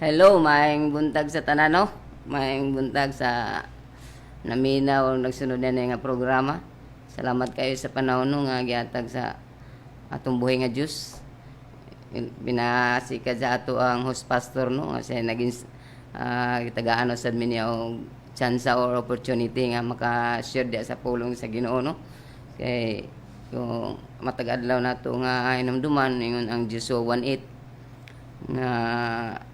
Hello, maayong buntag sa tanano. Maayong buntag sa naminaw o nagsunod na nga programa. Salamat kayo sa panahon no nga gihatag sa atong buhay nga Dios. Binasikad sa ato ang host pastor no kasi naging gitagaano sad mi niya og chance or opportunity nga maka-share dia sa pulong sa Ginoo no. Kay kung matag-adlaw nato nga hinumduman ingon ang Joshua 1:8 nga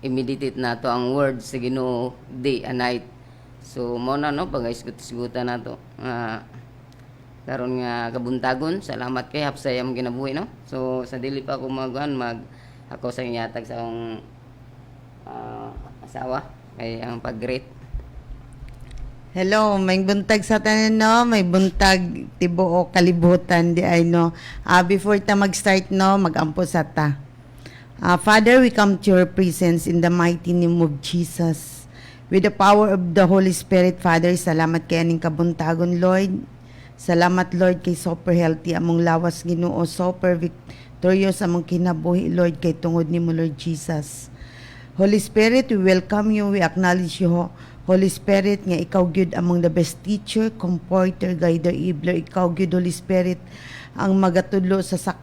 i-meditate nato ang word sa Ginoo day and night. So mo na no pag-isgot-isgutan nato karon nga kabuntagon. Salamat kay hapsay ang ginabuhi no. So sa dili pa ako ako sa inyatag sa akong asawa kay ang pag-greet. Hello, may buntag sa tanan no, may buntag tibuok kalibutan di ay no. Before ta mag-start no, magampo sa ta. Father, we come to your presence in the mighty name of Jesus. With the power of the Holy Spirit, Father, salamat kay aning kabuntagon, Lord. Salamat, Lord, kay super healthy among lawas Ginoo, super victorious among kinabuhi, Lord, kay tungod nimo, Lord Jesus. Holy Spirit, we welcome you, we acknowledge you, Holy Spirit, nga ikaw gyud among the best teacher, comforter, guider, enabler. Ikaw gyud, Holy Spirit, ang magatudlo sa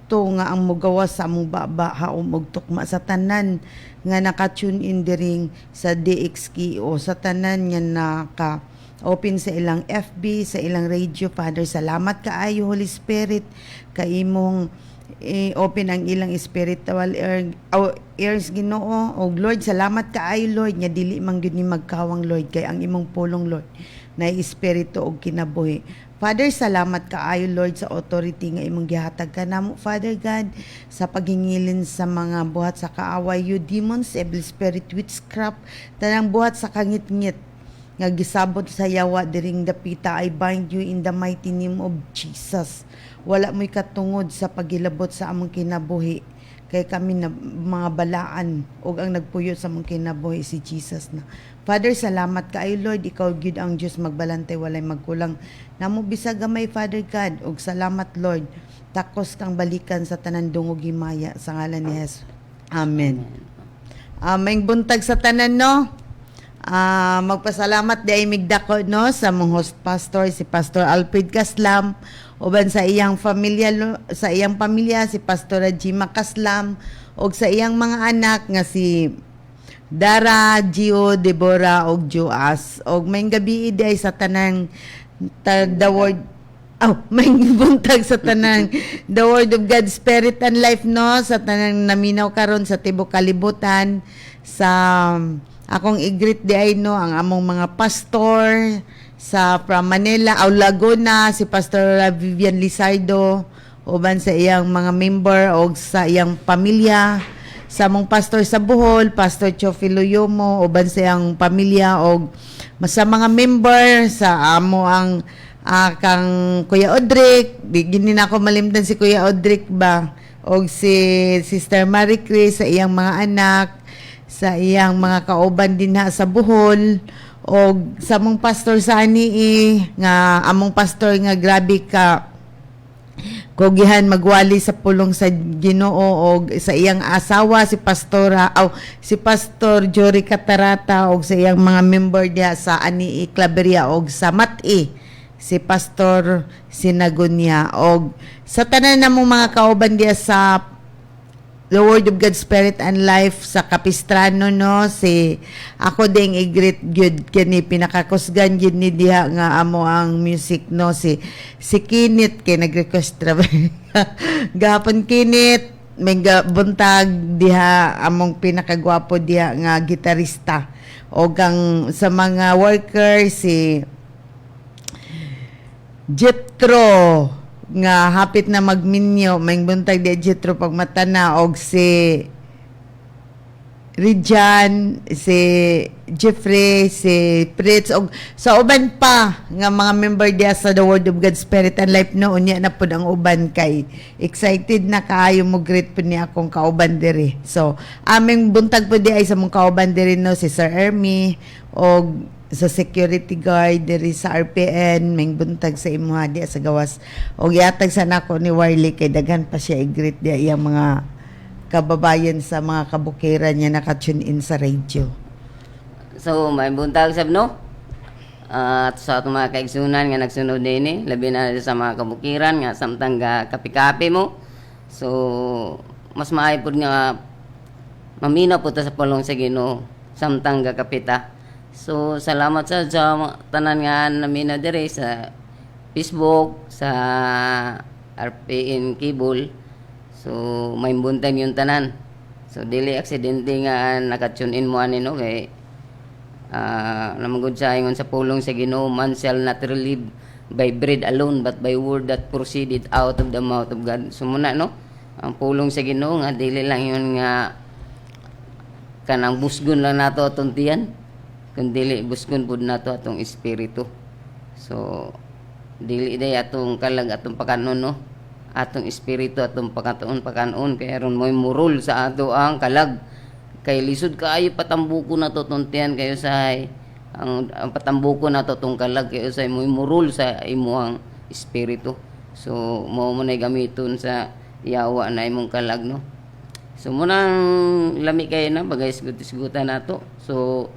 nga ang mugawas sa among baba haom og tukma sa tanan nga naka-tune in diring sa DXKO, sa tanan nga naka open sa ilang FB, sa ilang radio. Father, salamat kaayo Holy Spirit kay imong open ang ilang spiritual ears Ginoo. Og Lord, salamat kaayo Lord nga dili man gyud ni magkawang Lord kay ang imong pulong Lord na espiritu og kinabuhi. Father, salamat kaayo Lord sa authority nga imong gihatag kanamo, Father God, sa paghingilin sa mga buhat sa kaaway, you demons, evil spirit, witchcraft, tanang buhat sa kangit-ngit nga gisabot sa yawa diring dapita. I bind you in the mighty name of Jesus. Wala mo'y katungod sa pagilabot sa among kinabuhi kay kami na mga balaan og ang nagpuyo sa among kinabuhi si Jesus na. Father, salamat kaayo Lord, ikaw gyud ang Dios magbalantay, walay magkulang namo bisag gamay, Father God. Og salamat Lord, takos kang balikan sa tanan dungog himaya sa ngalan ni Jesus. Amen. May buntag sa tanan no. Magpasalamat di ay migdako no sa mong host pastor si Pastor Alfred Caslam, uban sa iyang pamilya si Pastor Jima Caslam, og sa iyang mga anak nga si Dara, Gio, Deborah og Joas. Og may gabi di ay sa tanang the word may buntag sa tanang the word of God, spirit and life no, sa tanang naminaw karon sa tibok kalibutan. Sa akong i-greet di ay no ang among mga pastor sa from Manila, Laguna, si Pastor Vivian Lizardo, uban sa iyang mga member o sa iyang pamilya. Sa among pastor sa Bohol, Pastor Chofilo Yomo, uban sa iyang pamilya o sa mga member sa amo ang kang Kuya Odrick, gini na ako malimtan si Kuya Odrick ba, o si Sister Marie Chris, sa iyang mga anak, sa iyang mga kauban din ha sa Bohol, o sa among pastor sa Anii, nga among pastor nga grabe ka kogihan magwali sa pulong sa Ginoo, og sa iyang asawa si Pastor Jory Catarata, og sa iyang mga member diya sa Anii Claveria, og sa Mati si Pastor Sinagonia, og sa tanan namong mga kauban diya sa The Word of God, Spirit and Life sa Capistrano no, si ako ding i-greet gyud kini pinakakusgan gyud ni diha nga amo ang music no, si Kinit kay nag-request gapon Kinit, may buntag diha among pinakagwapo diha nga gitarista. O gang sa mga workers si Jetro nga hapit na magminyo, may buntag di Jetro pagmatana, og si Rijan, si Jeffrey, si Fritz, og sa uban pa nga mga member diya sa The Word of God, Spirit and Life no, unya na pud ang uban kay excited na kaayo mo greet pud ni akong kauban diri. So aming buntag pud di ay sa mong kauban diri no, si Sir Ermi og sa security guard diri sa RPN, may buntag sa imuha diya sa gawas, og yatag sa nako ni Warley kay daghan pa siya i-greet diya iyang mga kababayan sa mga kabukiran niya nakatune in sa radio. So, may buntag sab no? At sa atong mga kaigsunan nga nagsunod din labi na sa mga kabukiran nga samtang kapi-kapi mo. So, mas maayo pud nga maminaw po ta sa pulong sa Ginoo samtang kapita. So, salamat sa tanan nga naminaw dire sa Facebook, sa RPN Cable. So, may buntag yung tanan. So, dili aksidente nga nakatune in mo ani no kay namangod sa ingon sa pulong sa Ginoo, man shall not live by bread alone but by word that proceeded out of the mouth of God. So muna no, ang pulong sa Ginoo nga dili lang yun nga kanang busgon lang nato atong tiyan, kundi busgon pud nato atong espiritu. So dili day atong kalag atong pakanon no, atong espiritu atong pakanon kay aron mo'y murul sa ato ang kalag. Kay lisod kaayo patambuko na to tuntian kayo sa ang patambuko na to tong kalag kayo sa imo murul sa imuang espiritu. So mao mo nay gamiton sa yawa na imong kalag no. So munang lami kayo na bagay sigutan nato. So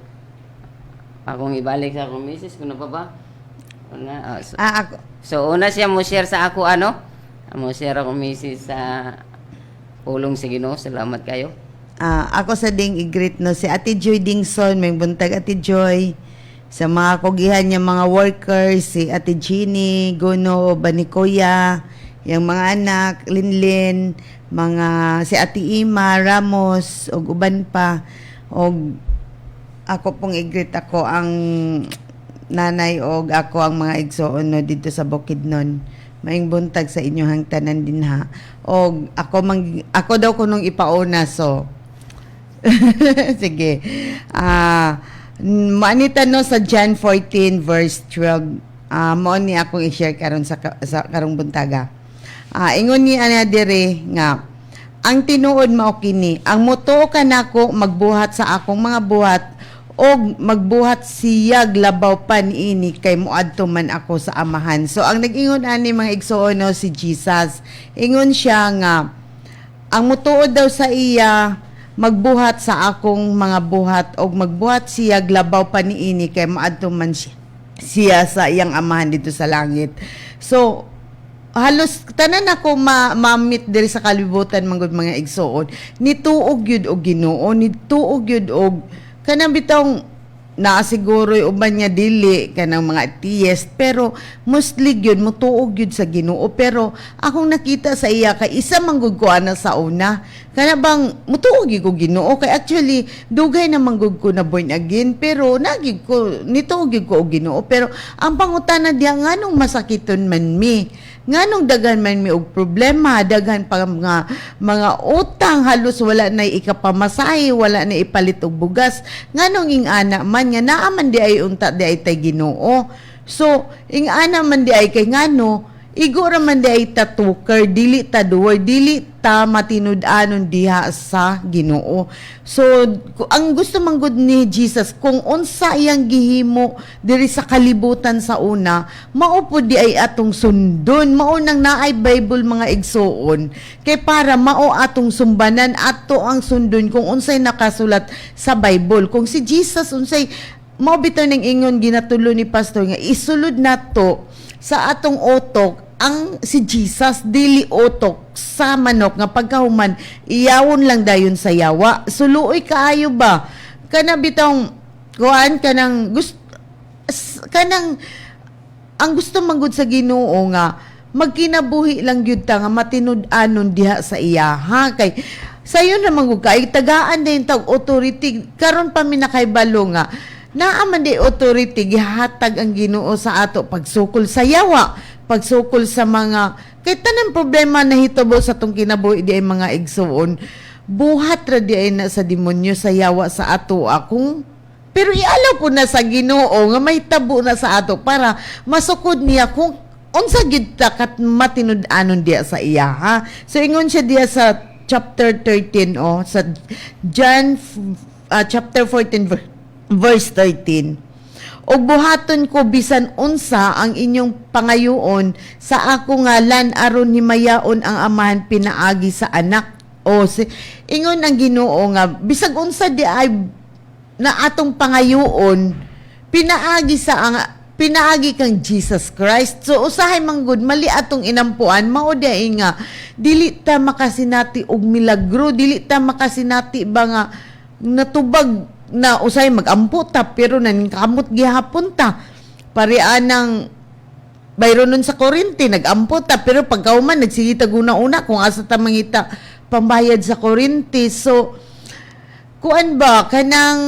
akong ibalik sa akong misis kuno pa ba? Una, so una siya mo share sa ako ano? Mo share akong misis sa pulong sa Ginoo. Salamat kayo. Ako sa ding i-greet no si Ate Joy Dingson, may buntag Ate Joy. Sa mga kugihan niya mga workers, si Ate Jeannie, Gono, Banikoya, yung mga anak, Linlin, mga si Ate Ima, Ramos, og uban pa. Og ako pong i-greet ako ang nanay og ako ang mga igsoon no dito sa Bukidnon. Maing buntag sa inyong tanan din ha. Og ako daw kunong ipauna so sige. Manita no sa John 14 verse 12. Mao ni akong i-share karon sa karong buntaga. Ingon ni ana dire nga ang tinuod mao kini, ang motuo kanako magbuhat sa akong mga buhat og magbuhat siyag labaw pa niini kay muadto man ako sa amahan. So ang nag-ingon ani mga igsoon no si Jesus. Ingon siya nga ang motuod daw sa iya magbuhat sa akong mga buhat og magbuhat siya glabaw pa niini kay maadto man siya sa iyang amahan dito sa langit. So halos tanan ako ma-meet diri sa kalibutan manggod mga igsoon nituog gyud og Ginoo, nituog gyud og kanang bitong naasiguro uban nga dili kanang mga atheist pero mostly gyud motuog gyud sa Ginoo. Pero akong nakita sa iya kay isa manggod ko ana sa una kana bang motuog gyud ko Ginoo kay actually dugay na manggod ko na born again pero nagig ko nituog gyud ko og Ginoo. Pero ang pangutana diha nganong masakiton man mi, nganong daghan man mi og problema, daghan pa mga utang, halos wala na ikapamasahe, wala na ipalit og bugas, nganong ing ana man nga naa man di ay unta di ay tay Ginoo. So ing ana man di ay kay ngano igora man di ay tatuker, dili ta duwar, dili ta matinud-anon diha sa Ginoo. So ang gusto man gud ni Jesus kung unsa iyang gihimo diri sa kalibutan sa una, mao pod di ay atong sundon, mao nang naay Bible mga igsoon kay para mao atong sumbanan ato ang sundon kung unsay nakasulat sa Bible. Kung si Jesus unsay mao bitaw ning ingon ginatulo ni pastor nga isulod nato sa atong otok ang si Jesus dili otok sa manok nga pagkahuman iyawon lang dayon sa yawa. Suluoy kaayo ba kana bitong kuan kanang ang gusto manggod sa Ginoo nga magkinabuhi lang gyud ta nga matinud-anon diha sa iya ha kay sayo na manggod kay tagaan din tag authority karon pa mi nakaibalo nga naa man di authority gihatag ang Ginoo sa ato pagsukol sa yawa, pagsukol sa mga kay tanan problema na hitabo sa tong kinabuhi di ay mga igsoon buhat ra di ay na sa demonyo sa yawa sa ato akong pero ialaw po na sa Ginoo nga may tabo na sa ato para masukod niya kung unsa gid ta kat matinud-anon diya sa iya ha. So ingon siya diya sa chapter 13 sa John chapter 14 verse 13. Og buhaton ko bisan unsa ang inyong pangayoon sa ako ngalan aron himayaon ang amahan pinaagi sa anak. O ingon ang Ginoo nga bisag unsa di ay na atong pangayoon pinaagi kang Jesus Christ. So usahay manggod mali atong inampuan mao di nga dili ta makasinati og milagro, dili ta makasinati ba nga natubag na usahay magampo ta pero naningkamot gihapon ta. Parian ng bayro nun sa Corinti, nag-ampo ta, pero pagkauman, nagsigita una-una kung asa ta mangita pambayad sa Corinti. So, kuan ba, kanang,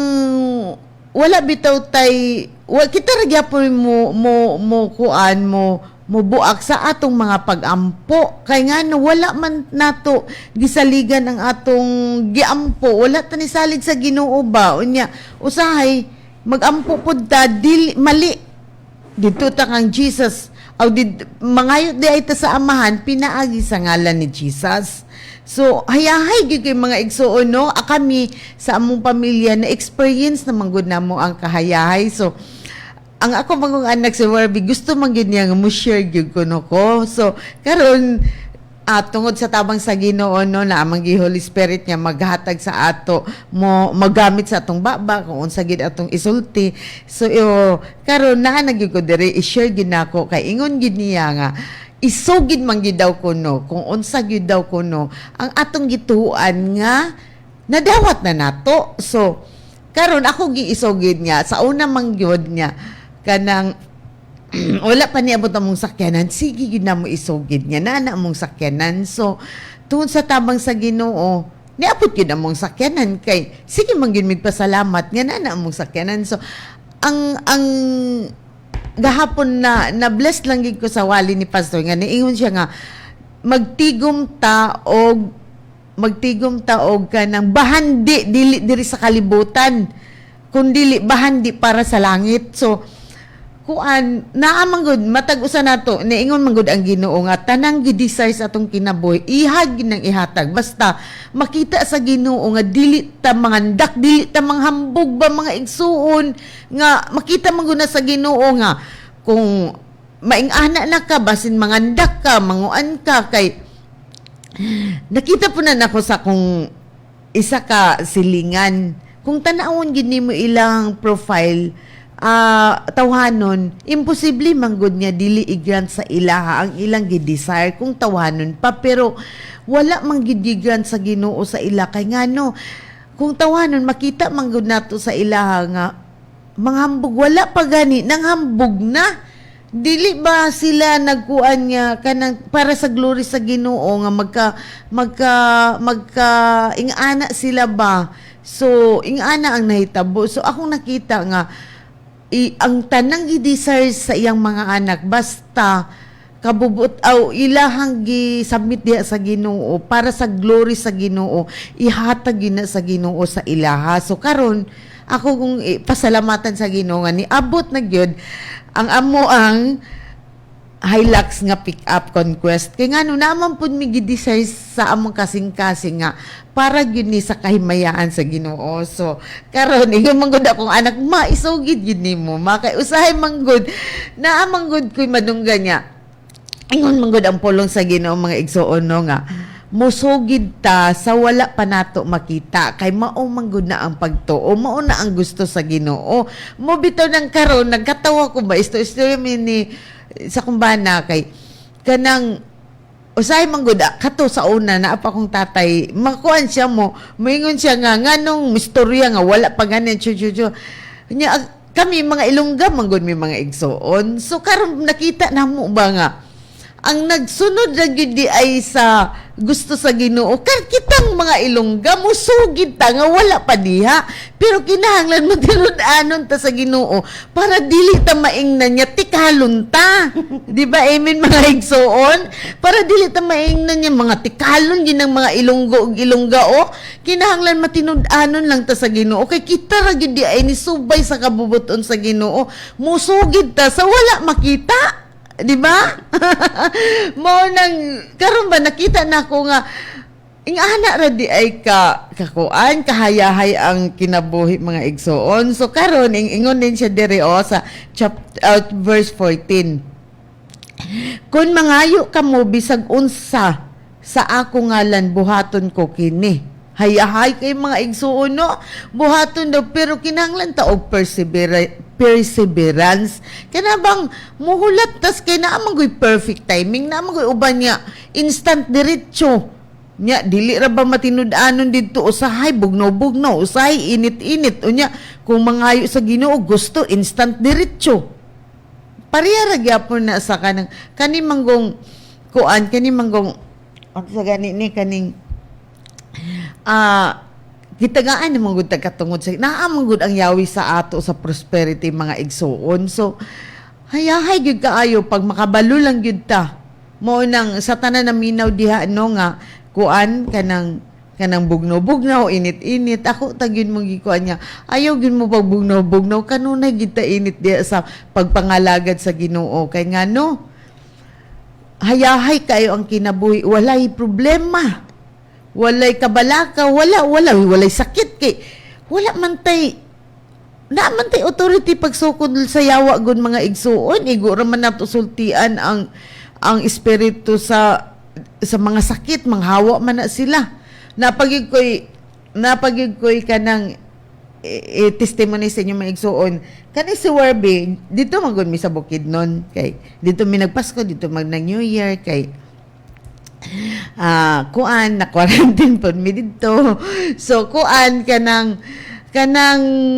wala bitaw tay, kita ragyapon mo kuan, mo buak sa atong mga pag-ampo. Kaya nga, no, wala man nato gisaligan ang atong giampo. Wala ta ni salig sa Ginoo ba? Unya, usahay, mag-ampo po ta, mali. Dito ta kang Jesus, mangayot di ay ta sa amahan, pinaagi sa ngalan ni Jesus. So, hayahay gyud kay mga igsuon, no? Kami sa among pamilya na experience na manggod namo ang kahayahay. So, ang ako mga anak si Warby, gusto man gyud niya nga mo share gyud ko no ko. So, karon tungod sa tabang sa Ginoo no na amang Holy Spirit niya maghatag sa ato mo magamit sa atong baba kung unsa gid atong isulti. So karon naa nagyud ko dire i-share gid nako kay ingon gid niya nga isugid man gid daw kuno kung unsa gid daw kuno ang atong gituan nga nadawat na nato. So karon ako giisugid niya sa una man gyud niya kanang wala pa niabot among sakyanan, sige yun na mo isugid niya, na among sakyanan. So, tungod sa tabang sa Ginoo, niabot yun among sakyanan, kay sige man yun magpasalamat, nga na among sakyanan. So, ang gahapon na blessed lang gid ko sa wali ni Pastor, nga niingon siya nga, magtigom ta og kanang bahandi, dili sa kalibutan, kundi bahandi para sa langit. So, kuan naamanggod matag usa nato niingon manggod ang Ginoo nga tanang gi-desire sa atong kinabuhi ihag nang ihatag basta makita sa Ginoo nga dili ta mangandak dili ta manghambog ba mga igsuon nga makita manggod na sa Ginoo nga kung maing-ana na ka basin mangandak ka manguan ka kay nakita po na nako sa kung isa ka silingan kung tanawon gid nimo ilang profile tawhanon, imposible manggod niya dili i-grant sa ilaha ang ilang gi-desire kung tawhanon pa pero wala man gid-grant sa Ginoo sa ila kay ngano kung tawhanon makita manggod nato sa ilaha nga manghambog wala pa gani nang hambog na dili ba sila nagkuan nga kanang para sa glory sa Ginoo nga magka ingana sila ba so ingana ang nahitabo so akong nakita nga ang tanang i-desire sa iyang mga anak basta kabubot ilahang gi-submit diha sa Ginoo para sa glory sa Ginoo ihatag na sa Ginoo sa ilaha. So karon ako kung pasalamatan sa Ginoo nga niabot na gyud ang amo ang Hilux nga pick up conquest kay ngano naman pud mi gi-desire sa among kasing-kasing nga para gyud ni sa kahimayaan sa Ginoo. So karon ingon manggod akong anak maisugid gyud nimo makay usahay manggod naa manggod koy madunggan niya ingon manggod ang pulong sa Ginoo mga igsuon no nga musugid ta sa wala pa nato makita kay mao manggod na ang pagtuo mao na ang gusto sa Ginoo mo bitaw nang karon nagkatawa ko ba istorya ni sa kumbana kay kanang usay manggod kato sa una na apa kong tatay makuan siya mo moingon siya nga nganong istorya nga wala pa ganin nya kami mga Ilongga manggod mi mga igsoon so karon nakita namo ba nga ang nagsunod ra gyud di ay sa gusto sa Ginoo kitang mga Ilongga musugid ta nga wala pa diha pero kinahanglan mo tinud-anon ta sa Ginoo para dili ta maingnan niya tikalon ta di ba amen mga igsoon para dili ta maingnan niya mga tikalon ginang mga Ilonggo ug Ilongga kinahanglan matinud-anon lang ta sa Ginoo kay kita ra gyud di ay ni subay sa kabubuton sa Ginoo musugid ta sa wala makita di ba? Mo nang karon ba nakita na ko nga ingana ra di ay kakuan kahayahay ang kinabuhi mga igsoon. So karon ingon din siya diri sa verse 14. Kung mangayo kamo bisag unsa sa ako ngalan buhaton ko kini. Hayahay kay mga igsuon no, buhaton daw pero kinahanglan ta og perseverance. Kana bang muhulat tas kay naa man gyud perfect timing, naa man gyud uban niya instant diretso. Nya dili ra ba matinud-anon didto usahay bugnaw-bugnaw, usahay init-init unya kung mangayo sa Ginoo gusto instant diretso. Pareha ra gyapon na sa kanang kani manggong kuan kani manggong sa gani ni kaning gitagaan naman gud katungod sa naamang gud ang yawi sa ato sa prosperity mga igsuon. So hayahay gyud kaayo pag makabalo lang gyud ta mo nang sa tanan na minaw diha no nga kuan kanang bugnaw-bugnaw init-init ako ta gyud mo gikuan niya ayaw gyud mo pag bugnaw-bugnaw kanunay gyud ta init diha sa pagpangalagad sa Ginoo kay ngano hayahay kayo ang kinabuhi walay problema. Walay kabalaka, walay sakit kay wala man tay authority pagsukod sa yawa gun mga igsuon igo ra man nato sultian ang espiritu sa mga sakit manghawa man na sila napagig koy kanang testimony sa inyo mga igsuon kani si Warby dito man gud mi sa Bukidnon kay dito mi nagpasko dito mag New Year kay kuan na quarantine pod mi didto so kuan kanang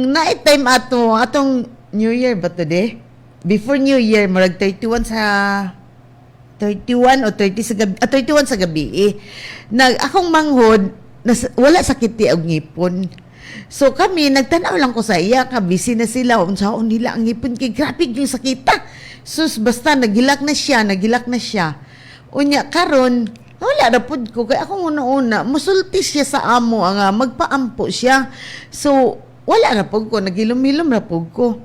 night time atong New Year ba today before New Year murag 31 o 30 sa gabi 31 sa gabi akong manghod wala sakit ti og ngipon so kami nagtanaw lang ko sa iya ka busy na sila unsaon nila ang ngipon kay grabe yung sakita sus basta nagilak na siya unya karon wala na pud ko kay ako una musulti siya sa amo nga magpaampo siya so wala na pud ko nagilom-ilom na pud ko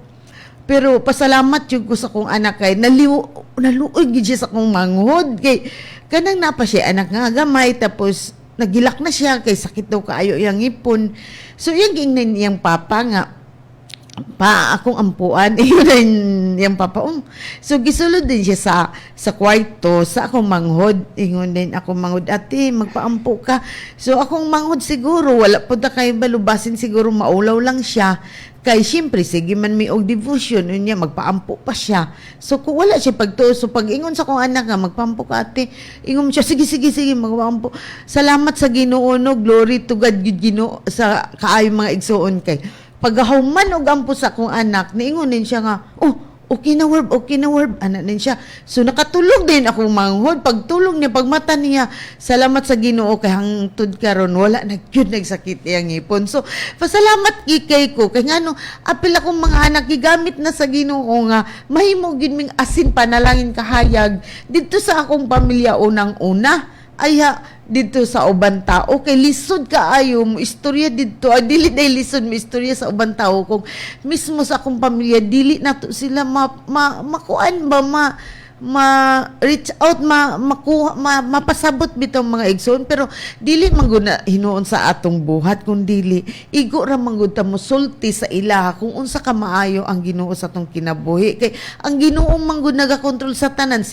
pero pasalamat jud ko sa kong anak kay naluoy gid siya sa kong manghod kay kanang napa siya anak nga gamay tapos nagilak na siya kay sakit daw kaayo yang ipon so yung gingnan iyang papa nga akong ampuan yun yung papa so gisulod din siya sa kwarto sa akong manghod ingon din akong manghod ate magpaampo ka so akong manghod siguro wala po ta kay balubasin siguro maulaw lang siya kay siyempre sige man may og devotion unya magpaampo pa siya so kung wala siya pagtuo so pag ingon sa akong anak nga magpaampo ka ate ingon siya sige magpaampo salamat sa Ginoo no glory to God gid Ginoo sa kaayo mga igsuon kay paghahuman og ampo sa akong anak niingon din siya nga okay na verb ana din siya so nakatulog din akong manghod pagtulog niya pagmata niya salamat sa Ginoo kay hangtod karon wala na gyud nagsakit iyang ngipon so pasalamat kay ko kay ngano apil akong mga anak gigamit na sa Ginoo nga mahimo gyud ming asin panalangin kahayag didto sa akong pamilya unang-una dito sa uban tao kay lisod kaayo mo istorya dito dili day lisod mo istorya sa uban tao kung mismo sa akong pamilya dili nato sila makuan ba reach out mapasabot bitaw mga igsoon pero dili man gud na hinuon sa atong buhat kun dili igo ra man gud ta mosulti sa ila kung unsa ka maayo ang Ginoo sa atong kinabuhi kay ang Ginoo man gud nagakontrol sa tanan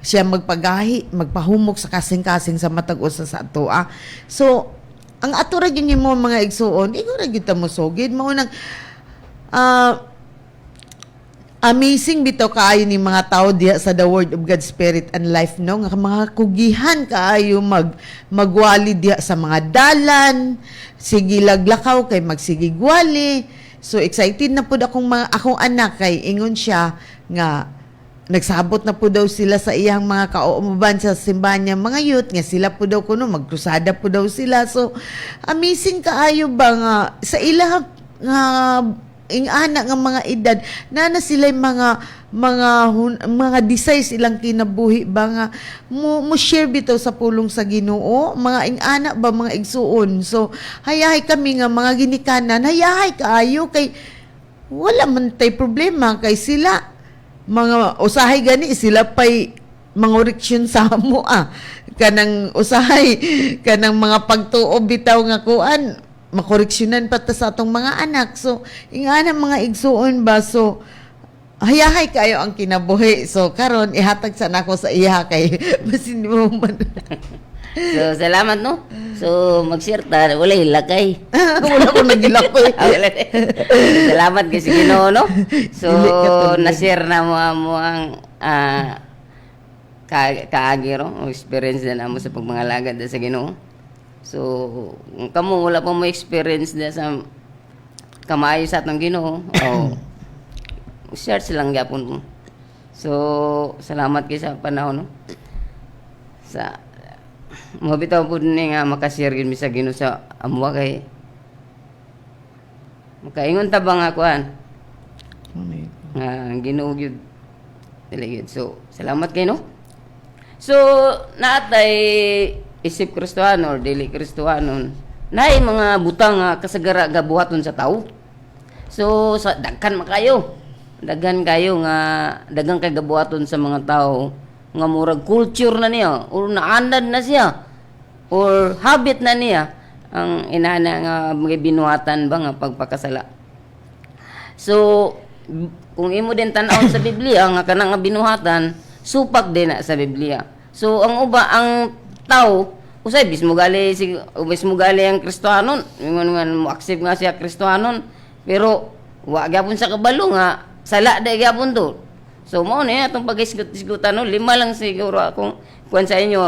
siya magpagahi, magpahumok sa kasing-kasing sa matag usa sa ato. So, ang ato ra gyud mo mga igsuon, igo ra gyud ta mo sugid mao nang amazing bitaw kaayo ni mga tao diha sa the Word of God Spirit and Life no nga mga kugihan kaayo magwali diha sa mga dalan, sige laglakaw kay magsigigwali. So excited na pud akong anak kay ingon siya nga nagsabot na po daw sila sa iyang mga kauban sa simbahan niya mga youth nga sila po daw kuno magkrusada po daw sila so amazing kaayo ba nga sa ila nga ingana nga mga edad na sila mga desire silang kinabuhi ba nga mo share bitaw sa pulong sa Ginoo mga ingana ba mga igsuon so hayahay kami nga mga ginikanan hayahay kaayo kay wala man tay problema kay sila mga usahay gani sila pay mga oreksyon sa amo kanang usahay kanang mga pagtuo bitaw nga kuan makoreksyonan pa ta sa atong mga anak so ingana mga igsuon ba so hayahay kayo ang kinabuhi. So karon ihatag sa nako sa iya kay basin mo man. So, salamat, no? So, mag-share ta. Wala hilakay. Wala ko nagilakoy. Salamat kay si Ginoo, no? So, Dili ka tuloy. na-share na mo ang kaagiro, o experience na mo sa pagmangalagad sa Ginoo. So, kung kamo wala pa mo experience na sa kamayo sa atong Ginoo, share silang gyapon mo. So, salamat kay sa panahon, no? Sa mo bitaw pud ni nga makashare gid mi sa Ginoo sa amwa kay makaingon ta ba nga kuan nga Ginoo gyud dili gyud. So salamat kay no. So naatay isip Kristohano or dili Kristohanon naay mga butang nga kasagara gabuhaton sa tawo. So sa daghan makayo nga daghang kay gabuhaton sa mga tawo nga murag culture na niya or naanad na siya or habit na niya ang inana nga mga binuhatan ba nga pagpakasala. So kung imo din tan-aw sa Biblia nga kanang nga binuhatan supak din na sa Biblia. So ang ang tao usay bismo gali ang Kristohanon ingon nga mo accept nga siya Kristohanon pero wa gyapon sa kabalo nga sala da gyapon to. So mo ni atong pag-isgot-isgutan no, 5 lang siguro akong kuan sa inyo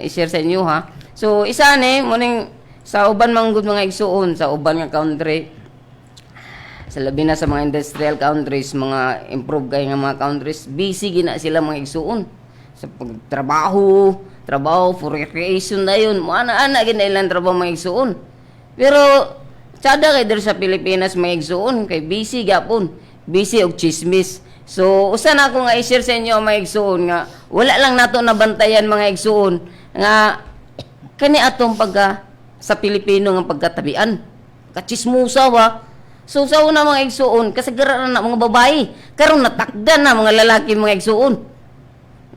i-share sa inyo ha. So isa ni mo ning sa uban manggod mga igsuon sa uban nga country. Sa labi na sa mga industrial countries, mga improve kay nga mga countries, busy gina sila mga igsuon sa pagtrabaho, for recreation na yun. Mo ana gina ilang trabaho mga igsuon. Pero tsada kay der sa Pilipinas mga igsuon kay busy gapon, busy og chismis. So, usa na ako nga i-share sa inyo mga igsuon nga wala lang nato nabantayan mga igsuon nga kani atong sa Pilipino nga pagkatabian. Kachismusa wa. So, sa una mga igsuon, kasagara na mga babae. Karon natakdan na mga lalaki mga igsuon.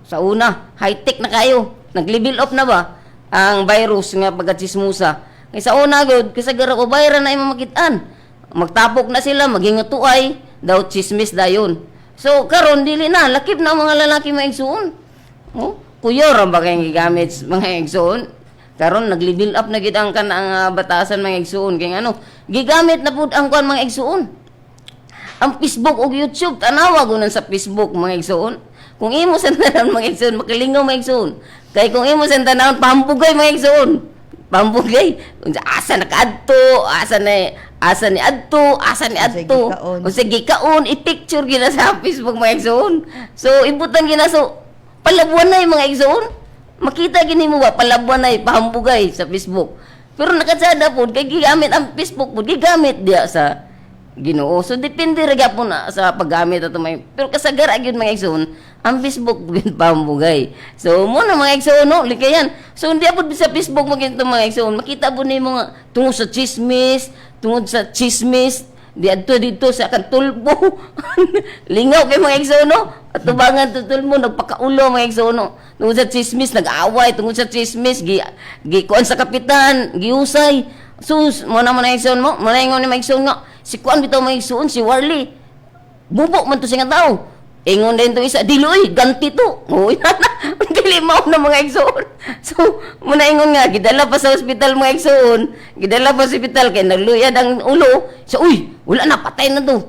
Sa una, high-tech na kayo. Nag-level up na ba ang virus nga pagkachismusa. Kaya sa una, good, kasagara ko bayra na imamakit-an. Magtapok na sila, magingatuay, daw chismis dayon. So karon dili na lakip na mga lalaki mga igsuon. Oh, kuyo ra ba kay gigamit mga igsuon? Karon nag-level up na gid ang kanang batasan mga igsuon kay ano, gigamit na pud ang kuan mga igsuon. Ang Facebook ug YouTube tanawa gunan sa Facebook mga igsuon. Kung imo sa tanan mga igsuon makalingaw mga igsuon. Kay kung imo sa tanan pambugay mga igsuon. Pambugay asa nakaadto, asa ni adto, o sige kaon i-picture gina sa Facebook mga igsoon. So ibutan gina so palabuan na mga igsoon. Makita gini mo ba palabuan na pahambugay sa Facebook. Pero nakatsada pod kay gigamit ang Facebook pod gigamit dia sa Ginoo. So depende ra gyapon na sa paggamit ato may. Pero kasagara gyud mga igsoon ang Facebook gyud pahambugay. So mo na mga igsoon no likayan. So hindi apod sa Facebook mo ginto mga igsoon makita po nimo nga tungod sa chismis di adto dito sa katulbo. Lingaw kay mga igsoon no. At tubangan tutulmo nagpakaulo mga igsoon no. Tungod sa chismis nag-away tungod sa chismis gi kuan sa kapitan giusay. Sus mo na mga igsoon mo malaingon ni mga igsoon nga si kuan bitaw mga igsoon si Warley. Bubok man to siya nga tao. Ingon din to isa, diloy, ganti to. Uy, kilimaw na mga igsoon. So, muna ingon nga, gidala pa sa ospital mga igsoon. Gidala pa sa ospital, kaya nagluyad ang ulo. So, uy, wala na, patay na to.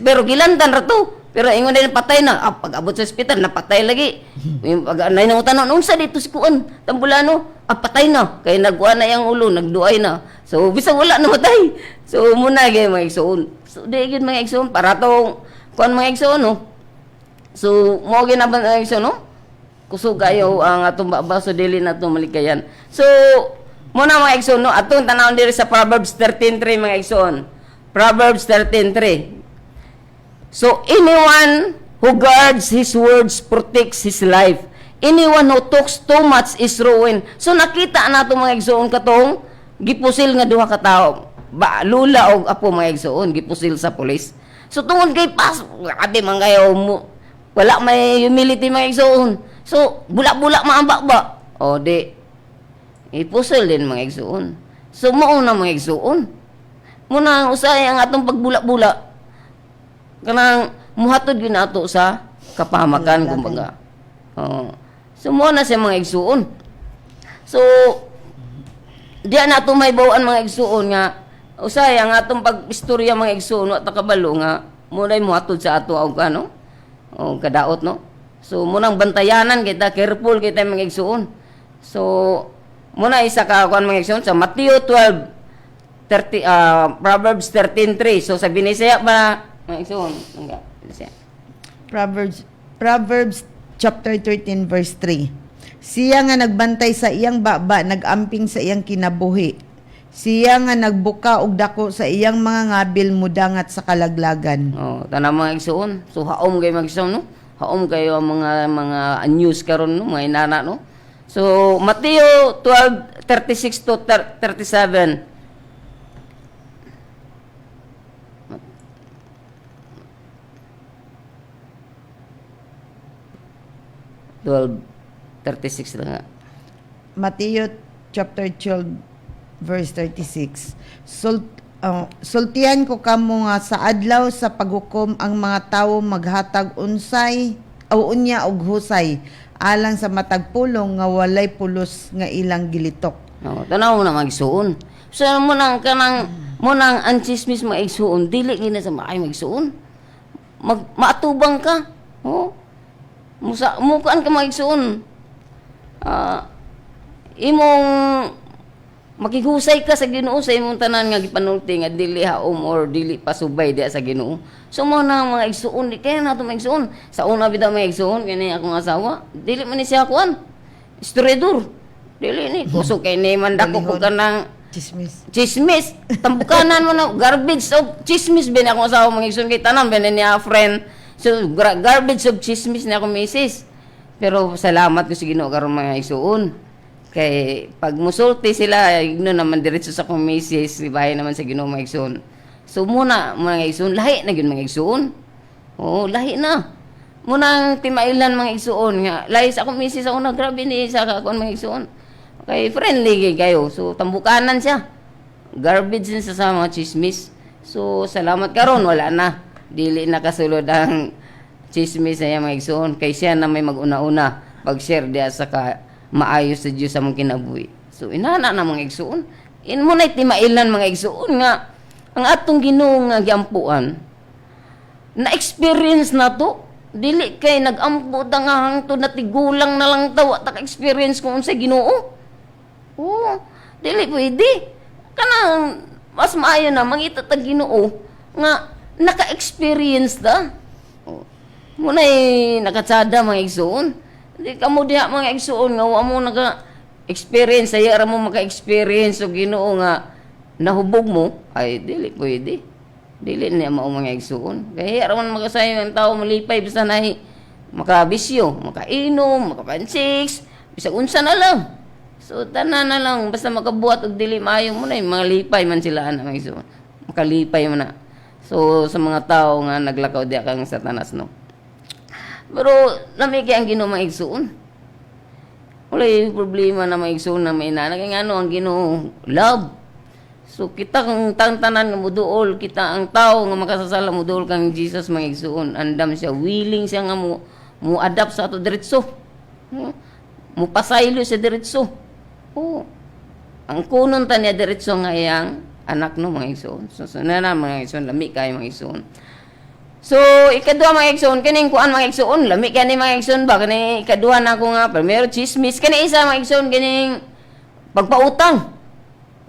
Pero gilantan ra to. Pero ingon din, patay na. Pag abot sa ospital, napatay lagi. Pag nangutan, unsa dito si kuan, tambulano, patay na. Kaya nagkuha na yung ulo, nagduay na. So, bisa wala na matay. So, muna gaya mga igsoon. So, di gid mga igsoon, para tong, kuan mga igsoon, no? So, mo ginaban ang igsoon, no? Kusog kayo ang atong babaso dili na itong malikayan. So, muna mga igsoon, no? Atong tanawon diri sa Proverbs 13:3 mga igsoon. Proverbs 13:3. So, anyone who guards his words protects his life. Anyone who talks too much is ruin. So, nakita nato mga igsoon katong gipusil nga duha ka tawo. Lula og apo mga igsoon gipusil sa pulis. So, tungod kay pas, ate man kayo mo. Wala may humility mga igsoon. So, bulak-bulak maambak ba? O, di. Ipusil din mga igsoon. So, mauna mga igsoon. Muna usay ang atong pagbulak-bulak. Kanang, muhatod gyud nato sa kapahamakan kumbaga. So mo na siya mga igsuon. So diya nato may bawaan mga igsuon nga usay ang atong pag-istorya mga igsuon wa ta kabalo nga munay muhatod sa ato og ano o kadaot no. So munang bantayanan kita, careful kita mga igsuon. So muna isa ka kuan mga igsuon sa Mateo 12:30 Proverbs 13:3. So sa Binisaya ba mga igsuon nga siya. Proverbs chapter 13 verse 3. Siya nga nagbantay sa iyang baba, nagamping sa iyang kinabuhi. Siya nga nagbuka og dako sa iyang mga ngabil mudangat sa kalaglagan. Tanang mga igsuon. So haom kay mga igsuon no. Haom kayo ang mga news karon no, mga inana no. So Mateo 12:36 to 37. 12:36 lang nga. Mateo chapter 12 verse 36. Sultihan ko kamo nga sa adlaw sa paghukom ang mga tawo maghatag unsay o unya og husay alang sa matag pulong nga walay pulos nga ilang gilitok. Tanaw na magsuon. So mo nang ang chismis maigsuon dili gina sa maay magsuon. Maatubang ka. Mukaan ka maigsuon. Imong makihusay ka sa Ginoo sa imong tanan nga gipanulti nga dili haom or dili pasubay diya sa Ginoo. So mo na mga igsuon di kaya nato maigsuon. Sa una bitaw mga igsuon kani akong asawa, dili man ni siya kuan. Historiador. Dili ni kusog kay ni mandako ko kanang chismis. Tambukanan mo na garbage of chismis bin akong asawa mga igsuon kay tanan ben niya friend. So garbage of chismis na akong misis. Pero salamat ko sa Ginoo karon mga igsuon. Kay pag musulti sila igno naman diretso sa akong misis, libahay naman sa Ginoo mga igsuon. So muna mga igsuon, lahi na gyud mga igsuon. Lahi na. Muna timailan mga igsuon nga. Lahi sa akong misis sa una grabe ni sa akong mga igsuon. Kay friendly kayo. So tambukanan siya. Garbage din sa mga chismis. So salamat karon wala na. Dili nakasulod ang chismis sa mga igsuon kay siya na may mag-una-una pag-share diya sa maayos sa Dios sa mong kinabuhi. So inana na mga igsuon. Mo na timailan mga igsuon nga ang atong Ginoo nga giampuan na experience na to. Dili kay nagampo ta nga hangtod na tigulang na lang tawa ta ka-experience kung unsay Ginoo. Dili pwede. Kanang mas maayo na mangita ta Ginoo nga naka-experience ta. Muna'y nakatsada mga igsuon. Di ka mo diha mga igsuon nga wa mo naka-experience. Saya mo maka-experience o Ginoo nga nahubog mo. Ay, dili pwede. Dili niya mao mga igsuon. Kaya raman makasayo ang tao malipay. Basta na makabisyo, makainom, makapansiks. Bisa unsa na lang. So, tanan na lang. Basta makabuhat og dili maayo mo na. Mga lipay man sila na mga igsuon. Makalipay mo na. So, sa mga tao nga naglakaw diya kang satanas, no? Pero, namiki ang Ginoo mga igsuon. Walay problema na mga igsuon na may inanak. Kaya ano, ang Ginoo, love. So, kita kang tanan nga muduol, kita ang tao nga makasasala muduol kang Jesus mga igsuon. Andam siya, willing siya nga mo adapt sa ato diretso. Mo pasaylo sa diretso. Ang kunon ta niya diretso nga iyang anak no mga igsoon. So na mga igsoon, lami kay mga igsoon. So ikaduha mga igsoon, kaning kuan mga igsoon, lami kani mga igsoon ba kani ikaduha na ako nga primero chismis kani isa mga igsoon kining pagpautang.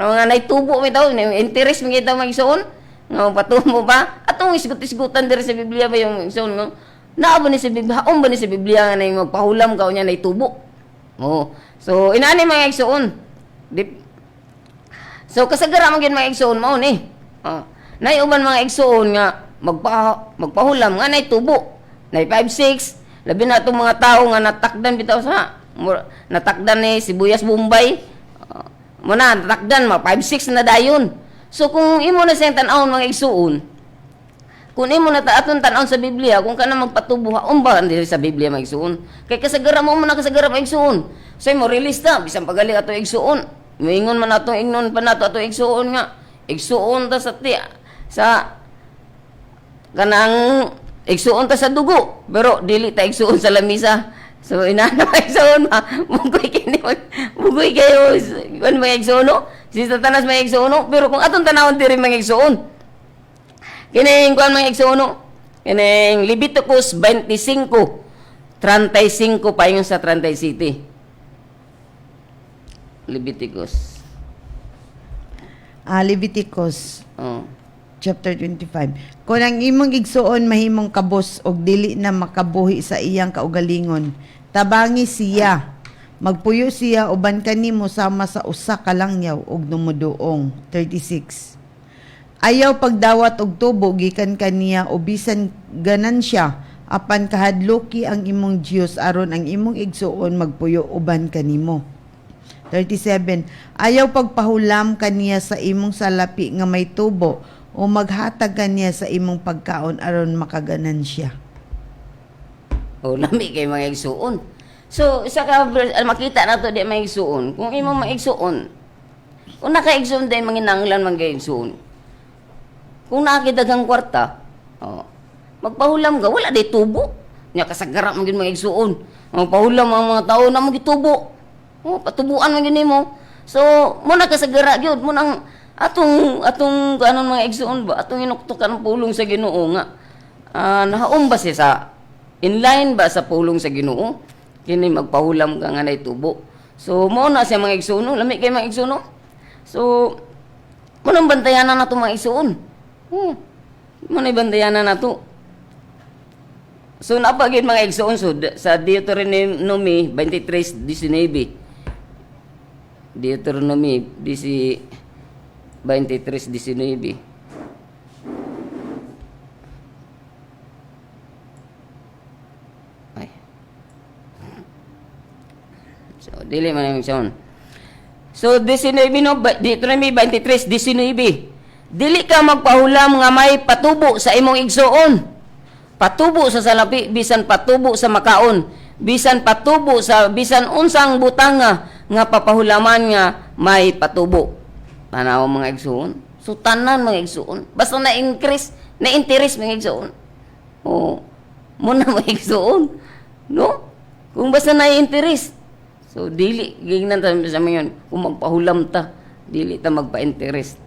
Mga naitubo mi taw, interest mi kita mga igsoon. Nga patumo ba? Atong isgut-isgutan diri sa Biblia ba yung igsoon nga naa ba ni sa Biblia? Haon ba ni sa Biblia nga nay magpahulam ka unya naitubo? So inani mga igsoon. So kasagara man gyud mga igsoon mao ni. Nay uban mga igsoon nga magpahulam nga nay tubo. Nay 5-6 labi na itong mga tao nga natakdan bitaw sa natakdan ni Sibuyas Bombay. Muna natakdan mga 5-6 na dayon. So kung imo na siyang tan-awon mga igsoon, kung imo na aton tan-awon sa Biblia, kung kana magpatubo haon ba diri sa Biblia mga igsoon? Kay kasagara mo na kasagara mga igsoon. So mo realista bisan pagali ato igsoon. Moingon man ato ingnon pa nato ato igsuon nga igsuon ta sa kanang igsuon ta sa dugo, pero dili ta igsuon sa lamisa. So inana igsuon ma, mugoy kayo, kan may igsuon no? Si Satanas may igsuon no? Pero kung atong tanawon diri may igsuon. Kining kuan may igsuon no? Kining Leviticus 25, 35 pa yung sa 37. Leviticus. Leviticus Oh. chapter 25. Kung ang imong igsuon mahimong kabos og dili na makabuhi sa iyang kaugalingon, tabangi siya. Magpuyo siya uban kanimo sama sa usa ka langyaw og numuduong. 36. Ayaw pagdawat og tubo gikan kaniya o bisan ganansya apan kahadloki ang imong Dios aron ang imong igsuon magpuyo uban kanimo. 37. Ayaw pagpahulam kaniya sa imong salapi nga may tubo o maghatag kaniya sa imong pagkaon aron makaganan siya. O lami kay mga igsuon. So isa ka makita nato di mga igsuon. Kung imong maigsuon, kung nakaigsuon day manginanglan man kay igsuon. Kung nakidagang kwarta, magpahulam ka, wala day tubo. Nya kasagara man gyud mga igsuon. Magpahulam ang mga tao na mo gitubo. Patubuan man gyud nimo. So mo na kasagara gyud mo nang atong kanon mga igsuon ba atong inuktukan ang pulong sa Ginoo nga nahaom ba siya sa inline ba sa pulong sa Ginoo kini magpahulam ka nga nay tubo. So mo na siya mga igsuon lami kay mga igsuon. So mo nang bantayanan nato mga igsuon. Mo na bantayanan nato. So napagid mga igsuon so sa Deuteronomy 23:19. Deuteronomy 23:19. Ay. So, dili man yung sound. So, 19 no, Deuteronomy 23:19. Dili ka magpahulam nga may patubo sa imong igsuon. Patubo sa salapi, bisan patubo sa makaon, bisan patubo sa bisan unsang butanga nga papahulaman nga may patubo. Tanaw mga igsuon. So tanan mga igsuon. Basta na-increase, na-interest mga igsuon. Muna mga igsuon. No? Kung basta na-interest. So dili gignan ta sa mga kung magpahulam ta, dili ta magpa-interest.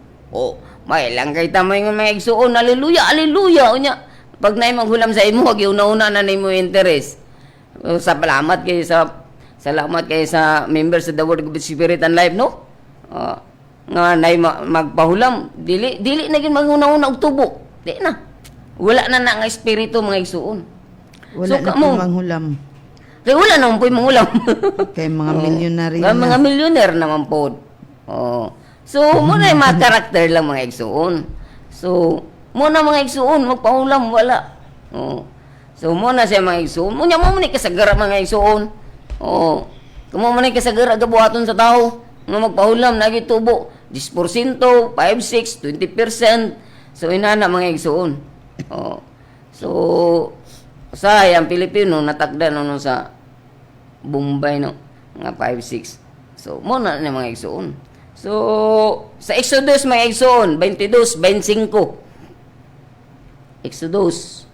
May lang kay ta mga igsuon. Hallelujah, hallelujah. Unya, pag naay maghulam sa imo, giuna-una na nimo interest. Salamat kay sa members of the Word of Spirit and Life, no? Nga nay magpahulam dili na gyud maghuna-una og tubo di na wala na nga espiritu mga igsuon Wala so, na pong manghulam. Kaya wala naman po yung mangulam. Kay mga milyonaryo na. Mga milyoner naman po. So, muna yung mga karakter lang mga igsuon. So, muna mga igsuon, magpahulam, wala. So, muna siya mga igsuon. Muna mo muna kasagara mga igsuon. Kung mo muna kasagara, gabuhaton sa tao. Nga magpahulam, nagitubo. 10%, 5, 6, 20%. So, inana mga igsuon. So, usahay ang Pilipino natagda no sa Bombay no nga 5-6. So mo na ni mga igsoon. So sa Exodus mga igsoon 22:25. Exodus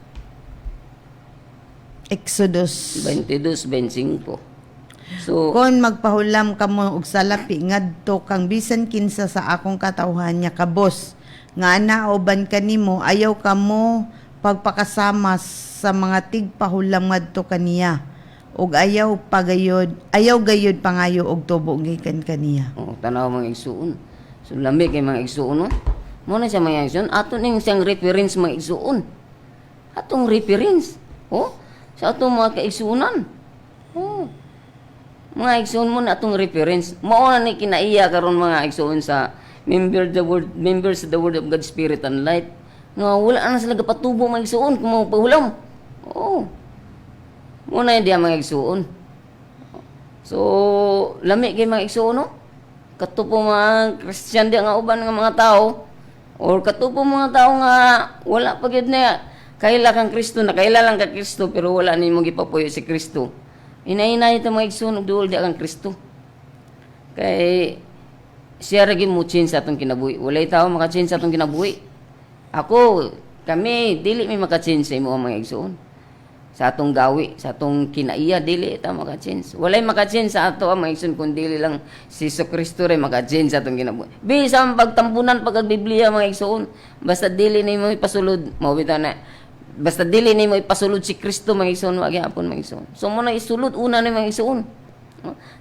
22:25. So kon magpahulam kamo og salapi ngadto kang bisan kinsa sa akong katawhan nya kabos nga anauban kanimo ayaw kamo pagpakasama sa mga tigpahulam ngadto kaniya ug ayaw gayod pangayo og tubo gikan kaniya. Tanaw mga igsuon. So lami kay mga igsuon no. Mo na siya mga igsuon ato ning siyang reference mga igsuon. Atong reference. Sa atong mga kaigsuonan. Mga igsuon mo na atong reference. Mao na ni kinaiya karon mga igsuon sa members of the Word of God Spirit and Light. Nga wala na sila kapatubo mga igsuon kung mga pahulam. Muna yun diya mga igsuon. So, lami kay mga igsuon, no? Katupo mga Christian diya nga uban nga mga tao, or katupo mga tao nga wala pagid na kaila kang Kristo, nakaila lang ka Kristo, pero wala ni mo gipapuyo si Kristo. Inainay ito mga igsuon, duol diya kang Kristo. Kay siya ragi mo change sa atong kinabuhi. Walay tao maka-change sa atong kinabuhi. Ako, kami dili may maka-change sa imo mga igsoon. Sa atong gawi, sa atong kinaiya dili ta maka-change. Walay maka-change sa ato mga igsoon kun dili lang si Kristo ray maka-change sa atong kinabuhi. Bisa ang pagtampunan pagag Biblia mga igsoon. Basta dili nimo ipasulod, mao bitaw na. Basta dili nimo ipasulod si Kristo mga igsoon, wa gyapon mga igsoon. So mo na isulod una ni mga igsoon.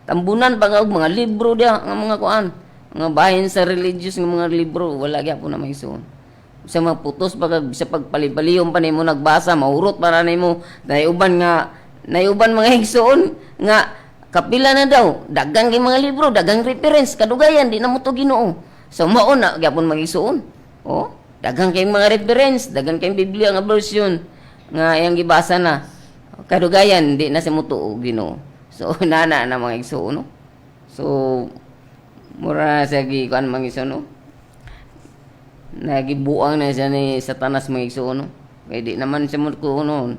Tambunan pagag mga libro dia nga mga kuan, mga bahin sa religious nga mga libro, wala gyapon na mga igsoon. Sa mga putos pag sa pagpalipaliyom pa nimo nagbasa mahurot para nimo naiuban mga igsoon nga kapila na daw dagang kay mga libro dagang reference kadugayan di na mo to Ginoo so mao na gyapon mga igsoon dagang kay mga reference dagang kay Biblia nga version nga iyang gibasa na kadugayan di na sa mo to Ginoo so nana na mga igsoon so mura sa gikuan mga igsoon nagibuang na siya ni Satanas mga igsoon. Kaya di naman siya mo kuno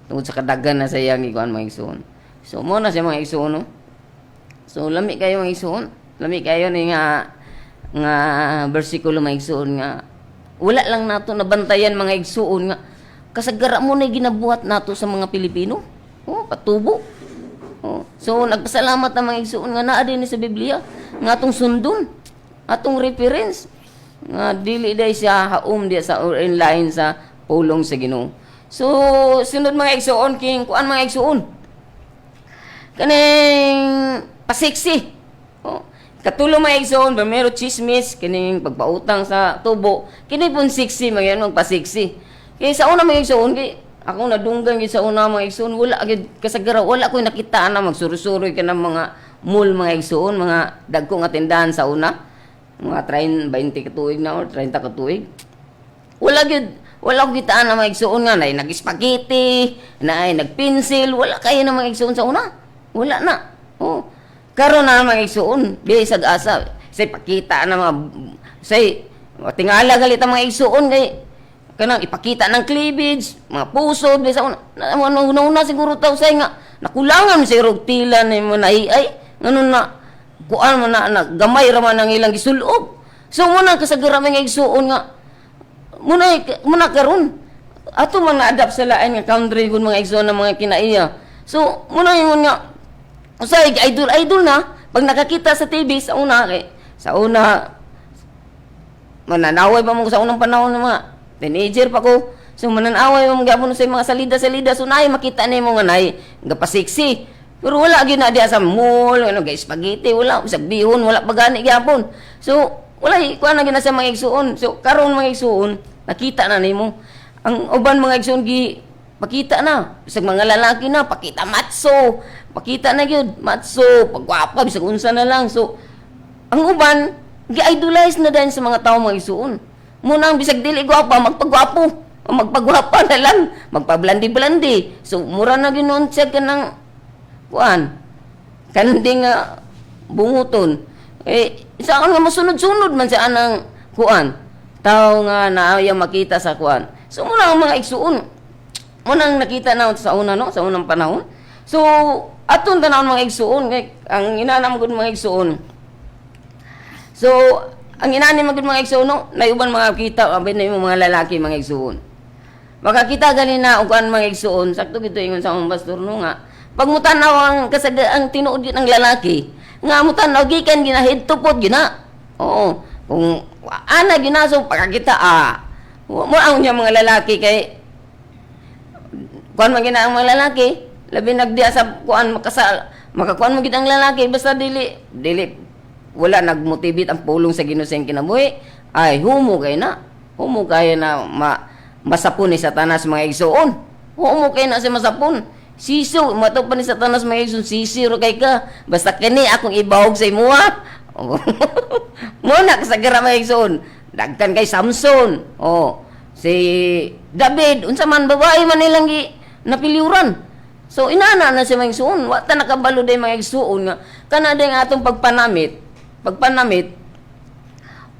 tungod sa kadagan na sa iyang ikuan mga igsoon. So mo na siya mga igsoon. So lami kayo mga igsoon. Lami kayo ni nga bersikulo mga igsoon nga wala lang nato nabantayan mga igsoon nga kasagara mo na ginabuhat nato sa mga Pilipino. Patubo. So nagpasalamat ang mga igsoon nga naa din sa Biblia nga atong sundon, atong reference nga dili day siya haum dia sa inline sa pulong sa Ginoo. So sunod mga igsoon king kuan mga igsoon. Kaning pasiksi. Katulong mga igsoon primero chismis kining pagpautang sa tubo. Kini pun siksi mga yan pasiksi. Kay sa una mga igsoon kay ako nadunggan gid sa una mga igsoon wala gid kasagara wala ko nakita na magsurusuroy ka ng mga mall mga igsoon mga dagko nga tindahan sa una. Mga 20 katuig na or 30 katuig. Wala ko kitaan na mga igsoon nga na nag-spaghetti, na nagpinsil, wala kayo na mga igsoon sa una. Wala na. Karon na mga igsoon, di sag-asa. Say pakita na mga say tingala galit ang mga igsoon kay kanang ipakita ng cleavage, mga puso di sa una. Una siguro taw say nga nakulangan sa rugtilan ni mo na ay nganon na kuan mo na gamay ra man ang ilang gisulob. So muna kasagara mga igsuon nga muna karon ato man na-adapt sa lain nga country kun mga igsuon ng mga kinaiya. So muna ingon nga usay idol na pag nakakita sa TV sa una mananaway pa mo sa unang panahon ng mga teenager pa ko. So mananaway mo gyapon sa mga salida so naay makita nimo nga naay gapasiksi. Pero wala gyud na diya sa mall, guys, spaghetti, wala usag bihon, wala pagani gyapon. So, wala kuan na gyud na sa mga igsuon. So, karon mga igsuon, nakita na nimo. Ang uban mga igsuon pakita na. Bisag mga lalaki na, pakita matso. Pakita na gyud, matso, pagwapa bisag unsa na lang. So, ang uban gi-idolize na din sa mga tawo mga igsuon. Muna ang bisag dili gwapa, magpagwapa na lang, magpablandi-blandi. So, mura na ginon siya kanang kuan kanding bunguton saan nga masunod-sunod man sa anang kuan tao nga naaya makita sa kuan so muna ang mga igsuon munang nakita na sa una sa unang panahon so aton tanawon mga igsuon kay ang inanam gud mga igsuon so ang inanim gud mga igsuon nayuban mga kita abin na mga lalaki mga igsuon makakita gali na og kuan mga igsuon sakto gito ingon sa akong pastor nga pag mutanaw ang ang tinuod ng lalaki, nga mutanaw gikan ginahid tupod gina. Oo. Kung ana ginaso pagkakita mo ang niya mga lalaki kay kuan man gina ang mga lalaki, labi nagdiya sa kuan makakuan mo gid ang lalaki basta dili wala nagmotivate ang pulong sa Ginoo sa kinabuhi. Ay humo kay na masapon ni Satanas mga igsoon. Humo kay na si masapon. Siso, mato pa ni Satanas mga igsoon, sisiro kay ka. Basta kini akong ibawog sa imuha. Muna kasagara mga igsoon. Dagkan kay Samson. Si David, unsa man babae man nilang napiliuran. So inana na si mga igsoon. Wata nakabalo day mga igsoon nga. Kana day nga atong pagpanamit.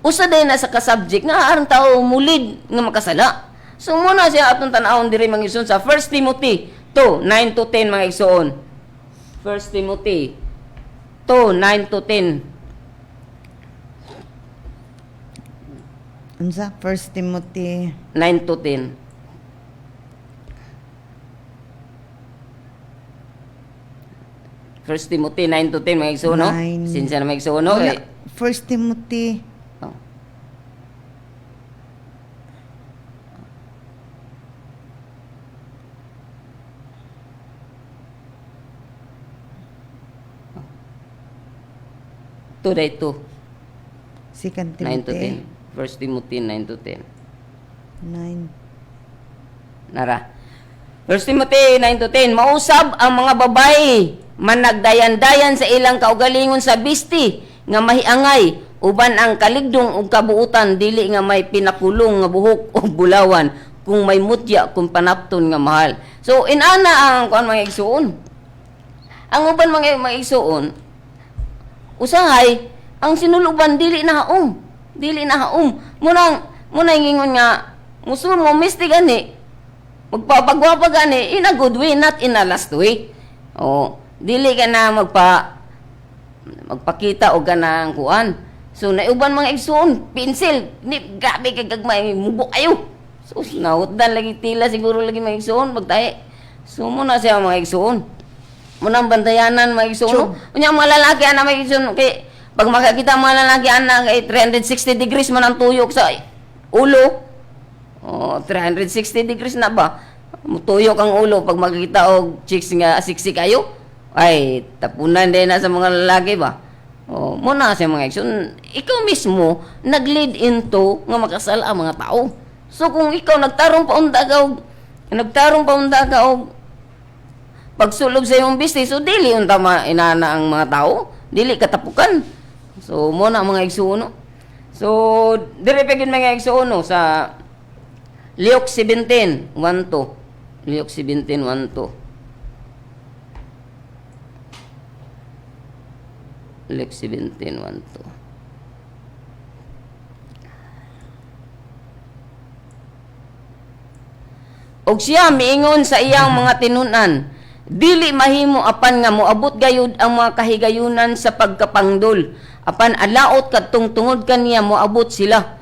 Usa day na sa kasubject nga arang tao mulid nga makasala. So muna siya atong tan-awon diri mga igsoon sa 1 Timothy 2:9-10 mga igsoon. 1 Timothy 2:9-10. Unsa? 1 Timothy 9 to 10. First Timothy 9 to 10, mga igsoon, no? 9. Sinsya na mga igsoon, no? Wala. 1 Timothy Oh. Today 2, 2 9 to Timothy 10. First Timothy 9 to 10. 9. Nara. First Timothy 9 to 10. Mausab ang mga babae managdayan-dayan sa ilang kaugalingon sa bisti nga mahiangay uban ang kaligdong ug kabuutan dili nga may pinakulong nga buhok o bulawan kung may mutya kung panapton nga mahal. So inana ang kuan mga igsuon. Ang uban mga igsuon usahay ang sinuluban dili na haom. Dili na haom. Munang ingon nga musul mo misti gani magpapagwapa gani in a good way, not in a last way. Oh, dili ka na magpakita og ganang kuan. So naiuban mga igsoon, pencil, ni grabe kay gagmay mubo ayo. So nautdan lagi tila siguro lagi mga igsoon pagtahi. So muna siya mga igsoon. Munang bantayanan mga igsoon. Sure. Unya mga lalaki ana mga igsoon kay pag makakita mga lalaki ana kay 360 degrees man ang tuyok sa ulo. Oh, 360 degrees na ba? Mutuyok ang ulo pag makikita og chicks nga siksi kayo. Ay, tapunan din na sa mga lalaki ba? Oh, muna sa mga action. Ikaw mismo nag-lead into nga makasala ang mga tao. So kung ikaw nagtarong paunda ka og pagsulog sa iyong business, so dili unta inana ang mga tao, dili katapukan. So muna mga igsuon. So dire pagin mga igsuon sa Luke 17:1-2. Luke 17:1-2. Luke 17:1-2. Og siya miingon sa iyang mga tinunan, dili mahimo apan nga moabot gayud ang mga kahigayunan sa pagkapangdol. Apan alaot kadtong tungod kaniya moabot sila.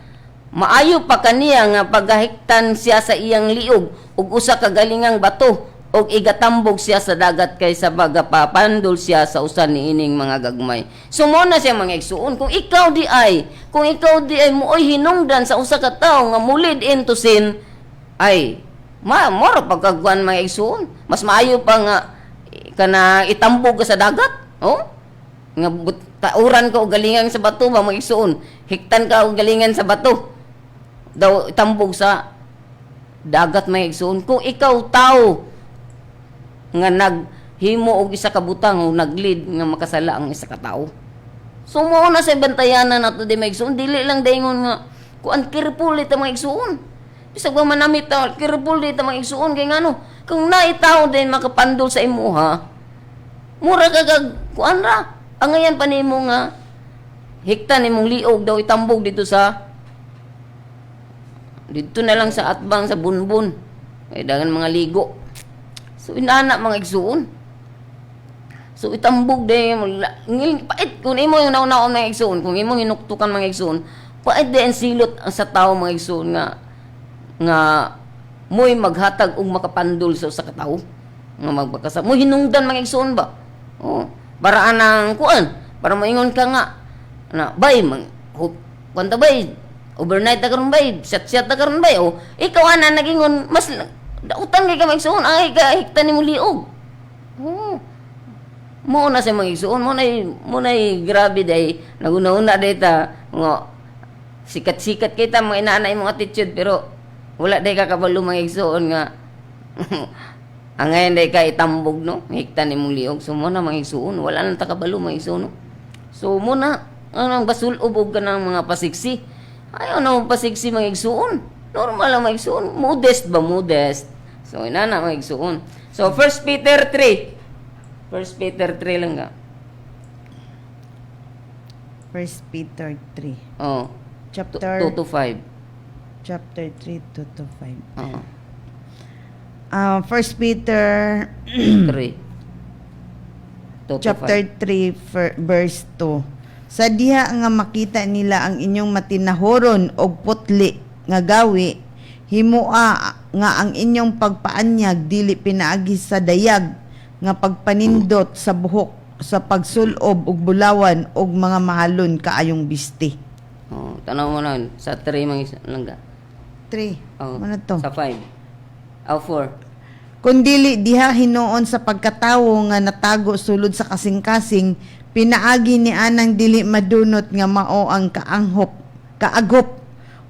Maayo pa kaniya nga paghahiktan siya sa iyang liog ug usa ka galingang bato ug igatambog siya sa dagat kaysa bagapapandol siya sa usa niining mga gagmay. So mo na siya mga igsuon kung ikaw di ay mooy hinungdan sa usa ka tawo nga mulid into sin ay mora pagkagwan mga igsuon. Mas maayo pa nga kana itambog ka sa dagat. Oh? Nga tauran ka og galingan sa bato ba mga igsuon. Hiktan ka og galingan sa bato. Daw itambog sa dagat may igsoon kung ikaw tao nga naghimo og isa ka butang o naglid nga makasala ang isa ka tao. So mo na sa bantayanan nato di may igsoon dili lang daingon nga kuan careful ita mga igsoon. Bisag ba manamit ta careful ita mga igsoon kay ngano kung naitaw din makapandol sa imuha mura ka kuan ra angayan pa nimo nga hiktan nimong liog daw itambog dito na lang sa atbang sa bunbun. Ay dagan mga ligo. So inana mga igsuon. So itambog day pait kun imo yung nauna mga igsuon, kung imo hinuktukan mga igsuon, pait din silot ang sa tao mga igsuon nga mo'y maghatag og makapandol sa usa ka tawo nga magpakasa. Mo hinungdan mga igsuon ba? Oh, para anang kuan, para moingon ka nga na bay kwanta bay overnight ta karon bay, set ta karon bay. O ikaw ana nagingon mas dautan kay ka magsuon ay ka hiktan nimo liog. Oh. Mo na sa mga igsuon mo nay grabe day naguna-una data nga sikat-sikat kita mga inaanay mga attitude pero wala day ka kabalo mga igsuon nga angayon day ka itambog no hiktan nimo liog. So mo na mga igsuon wala nang takabalo mga igsuon no. So mo na anong basulob og kanang mga pasiksi. Ayaw na pasiksi mga igsuon. Normal lang mga igsuon. Modest ba? Modest. So, inana mga igsuon. So, 1 Peter 3. 1 Peter 3 lang ka. 1 Peter 3. Oh. Chapter 2 to 5. Chapter 3 2 to 5. Oh. 1 Peter 3. 2 to chapter 5. 3 verse 2. Sa diha nga makita nila ang inyong matinahoron og putli nga gawi, himua nga ang inyong pagpaanyag dili pinaagi sa dayag nga pagpanindot sa buhok sa pagsulob og bulawan og mga mahalon kaayong bisti. Oh, tanaw mo na sa 3 mga langga. 3. Oh, Ano to? sa 5. 4. Kundili diha hinuon sa pagkatawo nga natago sulod sa kasing-kasing, pinaagi ni anang dili madunot nga mao ang kaagop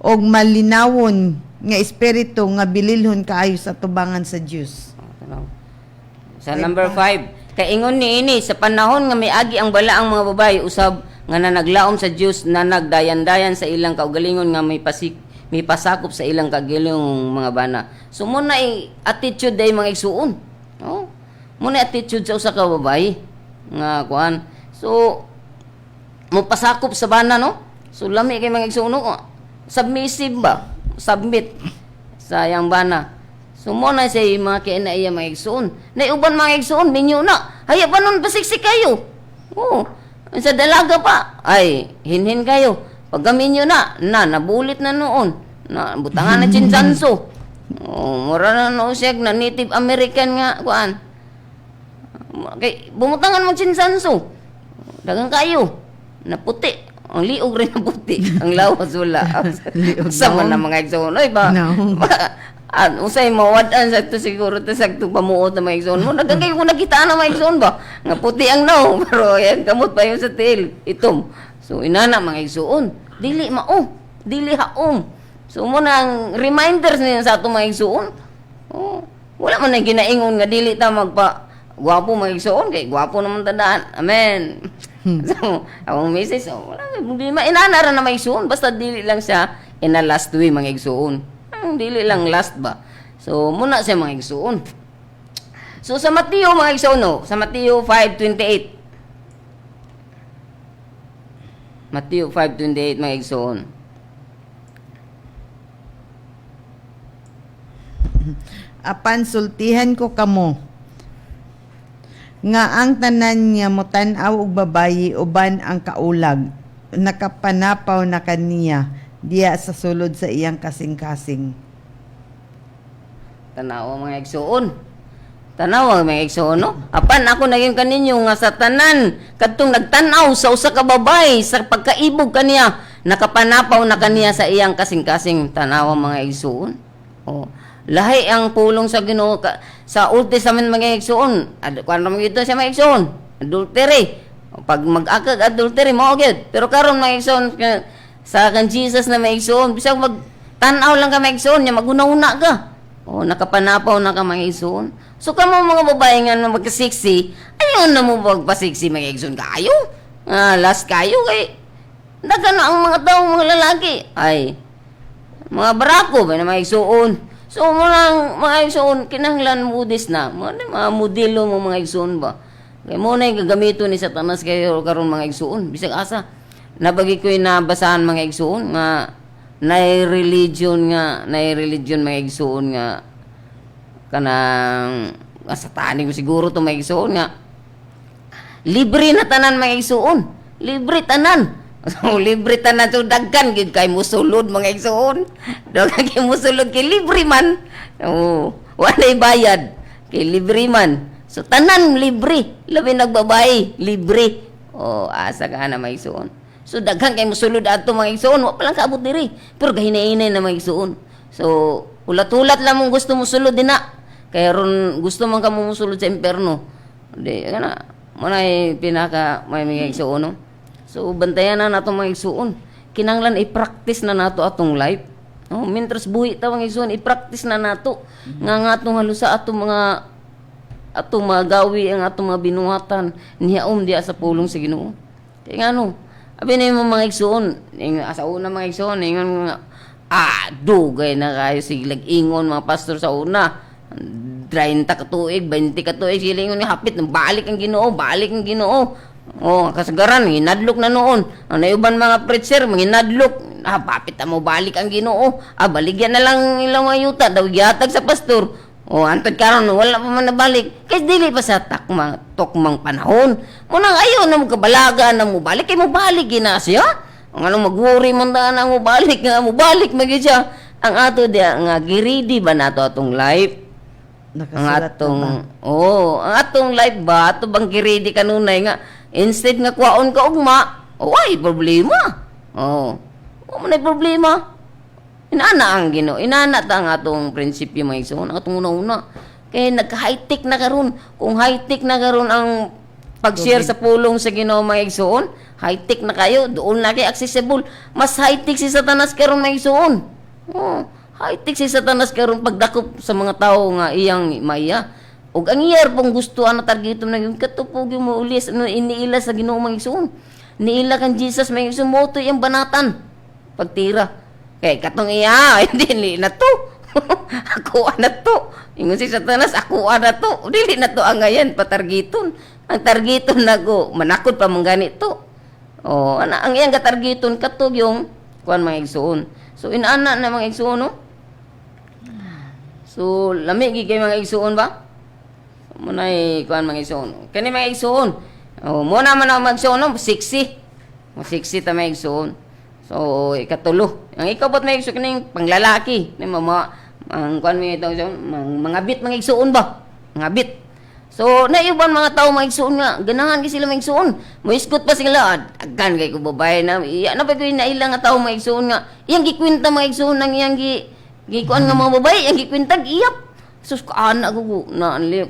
og malinawon nga espiritu nga bililhon kaayo sa tubangan sa Dios. Sa number 5, kaingon ni ini sa panahon nga may agi ang bala ang mga babae usab nga nanaglaom sa Dios na nagdayan-dayan sa ilang kaugalingon nga may pasakop sa ilang kagilong mga bana. So muna attitude day mga igsuon. Oh. Muna attitude sa usa ka babae nga kuan. So mo pasakop sa bana no. So lami kay mga igsuon no. Submissive ba? Submit sa yang bana. So mo na say mga kinaiya mga igsoon. Naiuban mga igsoon minyo na. Haya pa nun basiksik kayo. Oo. Sa dalaga pa. Ay, hinhin kayo. Pag gaminyo na nabulit na noon. Na butangan na chinsanso. Oh, mura na no siya na Native American nga kuan. Kay bumutangan mo chinsanso. Dagang kayo. Na puti. Ang liog rin na puti. Ang lawas wala. Liog Sama na. na mga igsoon. Ay ba? No. Usay mawadan sa to siguro to sa to pamuot na mga igsoon mo. Nagkagay ko nakita na mga igsoon ba? Nga puti ang no. Pero yan, kamot pa yun sa tail. Itom. So, inana mga igsoon. Dili mao. Dili haom. So, muna ang reminders niya sa ato mga igsoon. Oh, wala man na ginaingon nga dili ta magpa gwapo mga igsoon. Kay gwapo naman tandaan. Amen. So, ang message, wala. Di mainana rin na mga igsoon. Basta dili lang siya in a last way mga igsoon. Dili lang last ba. So, muna siya mga igsoon. So, sa Mateo mga igsoon, no? Sa Mateo 5:28. Mateo 5:28 mga igsoon. Apan sultihan ko kamo nga ang tanan nga motan-aw og babayi uban ang kaulag nakapanapaw na kaniya diya sa sulod sa iyang kasing-kasing. Tanaw mga igsoon. Tanaw mga igsoon, no? Apan ako naging kaninyo nga sa tanan kadtong nagtanaw sa usa ka babae sa pagkaibog kaniya nakapanapaw na kaniya sa iyang kasing-kasing. Tanaw mga igsoon. Oh, lahi ang pulong sa Ginoo sa Old Testament mga igsoon. Kuan mo gito sa mga igsoon, adultery. Pag mag-akag adultery mo gyud. Pero karon mga igsoon sa kan Jesus na mga igsoon, bisag mag-tanaw lang ka mga igsoon, nya maguna-una ka. Oh, nakapanapaw na ka mga igsoon. So kamo mga babae nga magkasiksi, ayaw na mo magpasiksi mga igsoon kayo. Last kayo kay daghan ang mga taong mga lalaki. Ay, mga barako ba na mga igsoon. So mga igsoon kinahanglan modis na. Mga modelo mo mga igsoon ba. Kay mo na gagamito ni Satanas kayo karon mga igsoon. Bisag asa nabagi ko'y nabasahan mga igsoon nga religion mga igsoon nga kanang satanic siguro to mga igsoon nga libre na tanan mga igsoon. Libre tanan. So, libre tanan so dagkan gid kay musulod mga igsoon. Dagkan kay musulod kay libre man. Oh, walay bayad kay libre man. So tanan libre, labi nagbabae libre. Oh, asa ka na mga igsoon. So daghan kay musulod adto mga igsoon, wa pa lang kaabot diri. Pero gahinay-hinay na mga igsoon. So ulat-ulat lang mong gusto mo sulod dina. Kaya ron gusto man ka mo musulod sa impierno. Di kana mo na pinaka may mga igsoon no. So bantayan na nato mga igsoon. Kinanglan i-practice na nato atong life. Oh, mintras buhi ta mga igsoon, i-practice na nato nga atong halusa atong mga gawi ang atong mga binuhatan niyaom diya sa pulong sa Ginoo. Kaya ngano, abi na yung mga igsoon, sa una mga igsoon, ingon nga, dugay na kayo siglag ingon mga pastor sa una. 30 katuig, 20 katuig, sila ingon hapit, balik ang Ginoo. Oh, kasagaran, hinadlok na noon. Ang naiuban mga preacher, hinadlok. Papit mo balik ang Ginoo. Baligyan na lang ilang ayuta, daw yatag sa pastor. O antod karon wala pa man nabalik. Kay dili pa sa tukmang panahon. Unang ayaw na mo kabalaga na mo balik kay mo balik gina siya. Ang anong mag-worry man na mo balik magi siya. Ang ato dia nga giridi ba nato atong life? Ang Nakasulat atong na ba? ang atong life ba ato bang giridi kanunay nga instead nga kuwaon ka ugma, ay problema. Oh. Mo na problema. Inana ang Ginoo. Inana ta ang atong prinsipyo mga igsoon, ang atong una-una. Kaya nagka-high-tech na karon. Kung high-tech na karon ang pag-share sa pulong sa Ginoo mga igsoon, high-tech na kayo, doon na kay accessible. Mas high-tech si Satanas karon mga igsoon. Oh, high-tech si Satanas karon pagdakop sa mga tao nga iyang maya. Ug ang iyar pong gusto ana targetom na yung katupog yung muulis ano iniila sa Ginoo mga igsoon. Niila kan Jesus mga igsoon mo to yung banatan. Pagtira. Kay katong iya, dili na to. Ako na to. Ingon si Satanas, ako na to. Dili na to ang ngayon, patargiton. Ang targiton na go, manakod pa mong ganito. O, ang iyang katargiton, katog yung kuan mga igsoon. So, inaana na mga igsoon, no? So, lamig kay mga igsoon ba? Muna'y kuan mga igsoon. Kani mga igsoon. O, muna man ang magsoon, no? Siksi. Siksi ta mga igsoon. So, ikatulo. Ang ikaw ba't may igsoon kaning panglalaki? Ang kuan mga ito, mga bit, mga igsoon ba? Mga bit. So, naiuban mga tao mga igsoon nga. Ganahan kasi sila mga igsoon. Muiskot pa sila. Agkan kay ko babae na. Iya na pa ko nailang nga tao mga igsoon nga. Iyang gikwinta mga igsoon ng iyang gikuan nga mga babae. Iyang gikwinta, iyap. Sus, kaanak ko.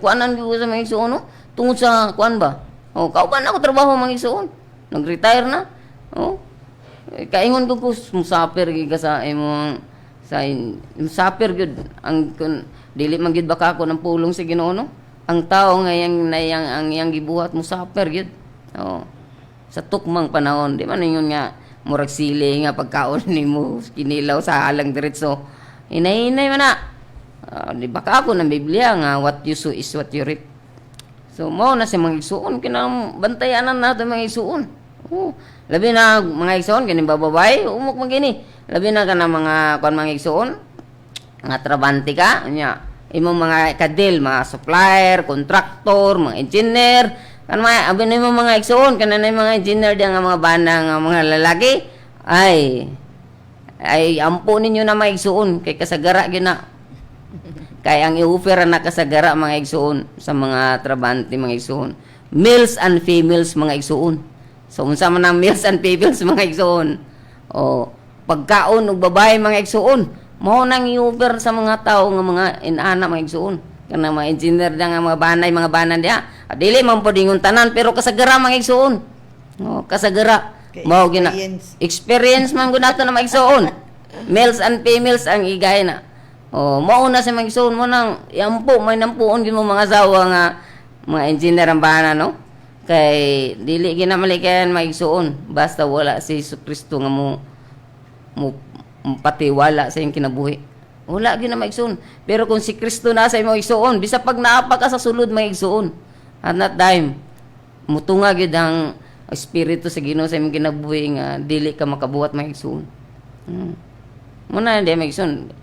Kuanan ko sa mga igsoon, no? Tungod sa kuan ba? O, kauban ako trabaho mga igsoon. Nag-retire na. O, kaingon ko musafir gyud ka sa imong musafir gyud ang kun dili man gyud baka ako ng pulong sa Ginoo no ang tao nga ang iyang gibuhat musafir gyud sa tukmang panahon di man ingon nga murag sili nga pagkaon nimo kinilaw sa halang diretso hinay-hinay man na di baka ako ng Biblia nga what you sow is what you reap so mao na si mga igsoon kinang bantayanan nato mga igsoon labi na mga igsoon kini bababay umok man gini labi na kana mga kon mga igsoon nga trabante ka nya imong mga kadil mga supplier contractor mga engineer kan mga abi nimo mga igsoon kana na mga engineer diyan nga mga bana nga mga lalaki ay ampo ninyo na mga igsoon kay kasagara gyud na kay ang i-offer na kasagara mga igsoon sa mga trabante mga igsoon males and females mga igsoon. So, unsa man ang males and females mga igsoon. O, pagkaon ug babae mga igsoon. Mao nang i-offer sa mga tao nga mga inana mga igsoon. Kana mga engineer nga mga banay, mga banan diha. Dili man pod ingon tanan pero kasagara mga igsoon. O, kasagara. Mao gina. Experience man gud nato na mga igsoon. Males and females ang igay na. O, mao na sa mga igsoon mo nang yampo may nampuon gyud mo mga asawa nga mga engineer ang banan no. Kay dili ginamalikayan maigsuon basta wala si Kristo nga mo patiwala sa iyong kinabuhi wala gyud na maigsuon pero kung si Kristo na sa imong igsuon bisa pag naapa ka sa sulod maigsuon at that time mutunga gyud ang espiritu sa Ginoo sa imong kinabuhi nga dili ka makabuhat maigsuon muna di maigsuon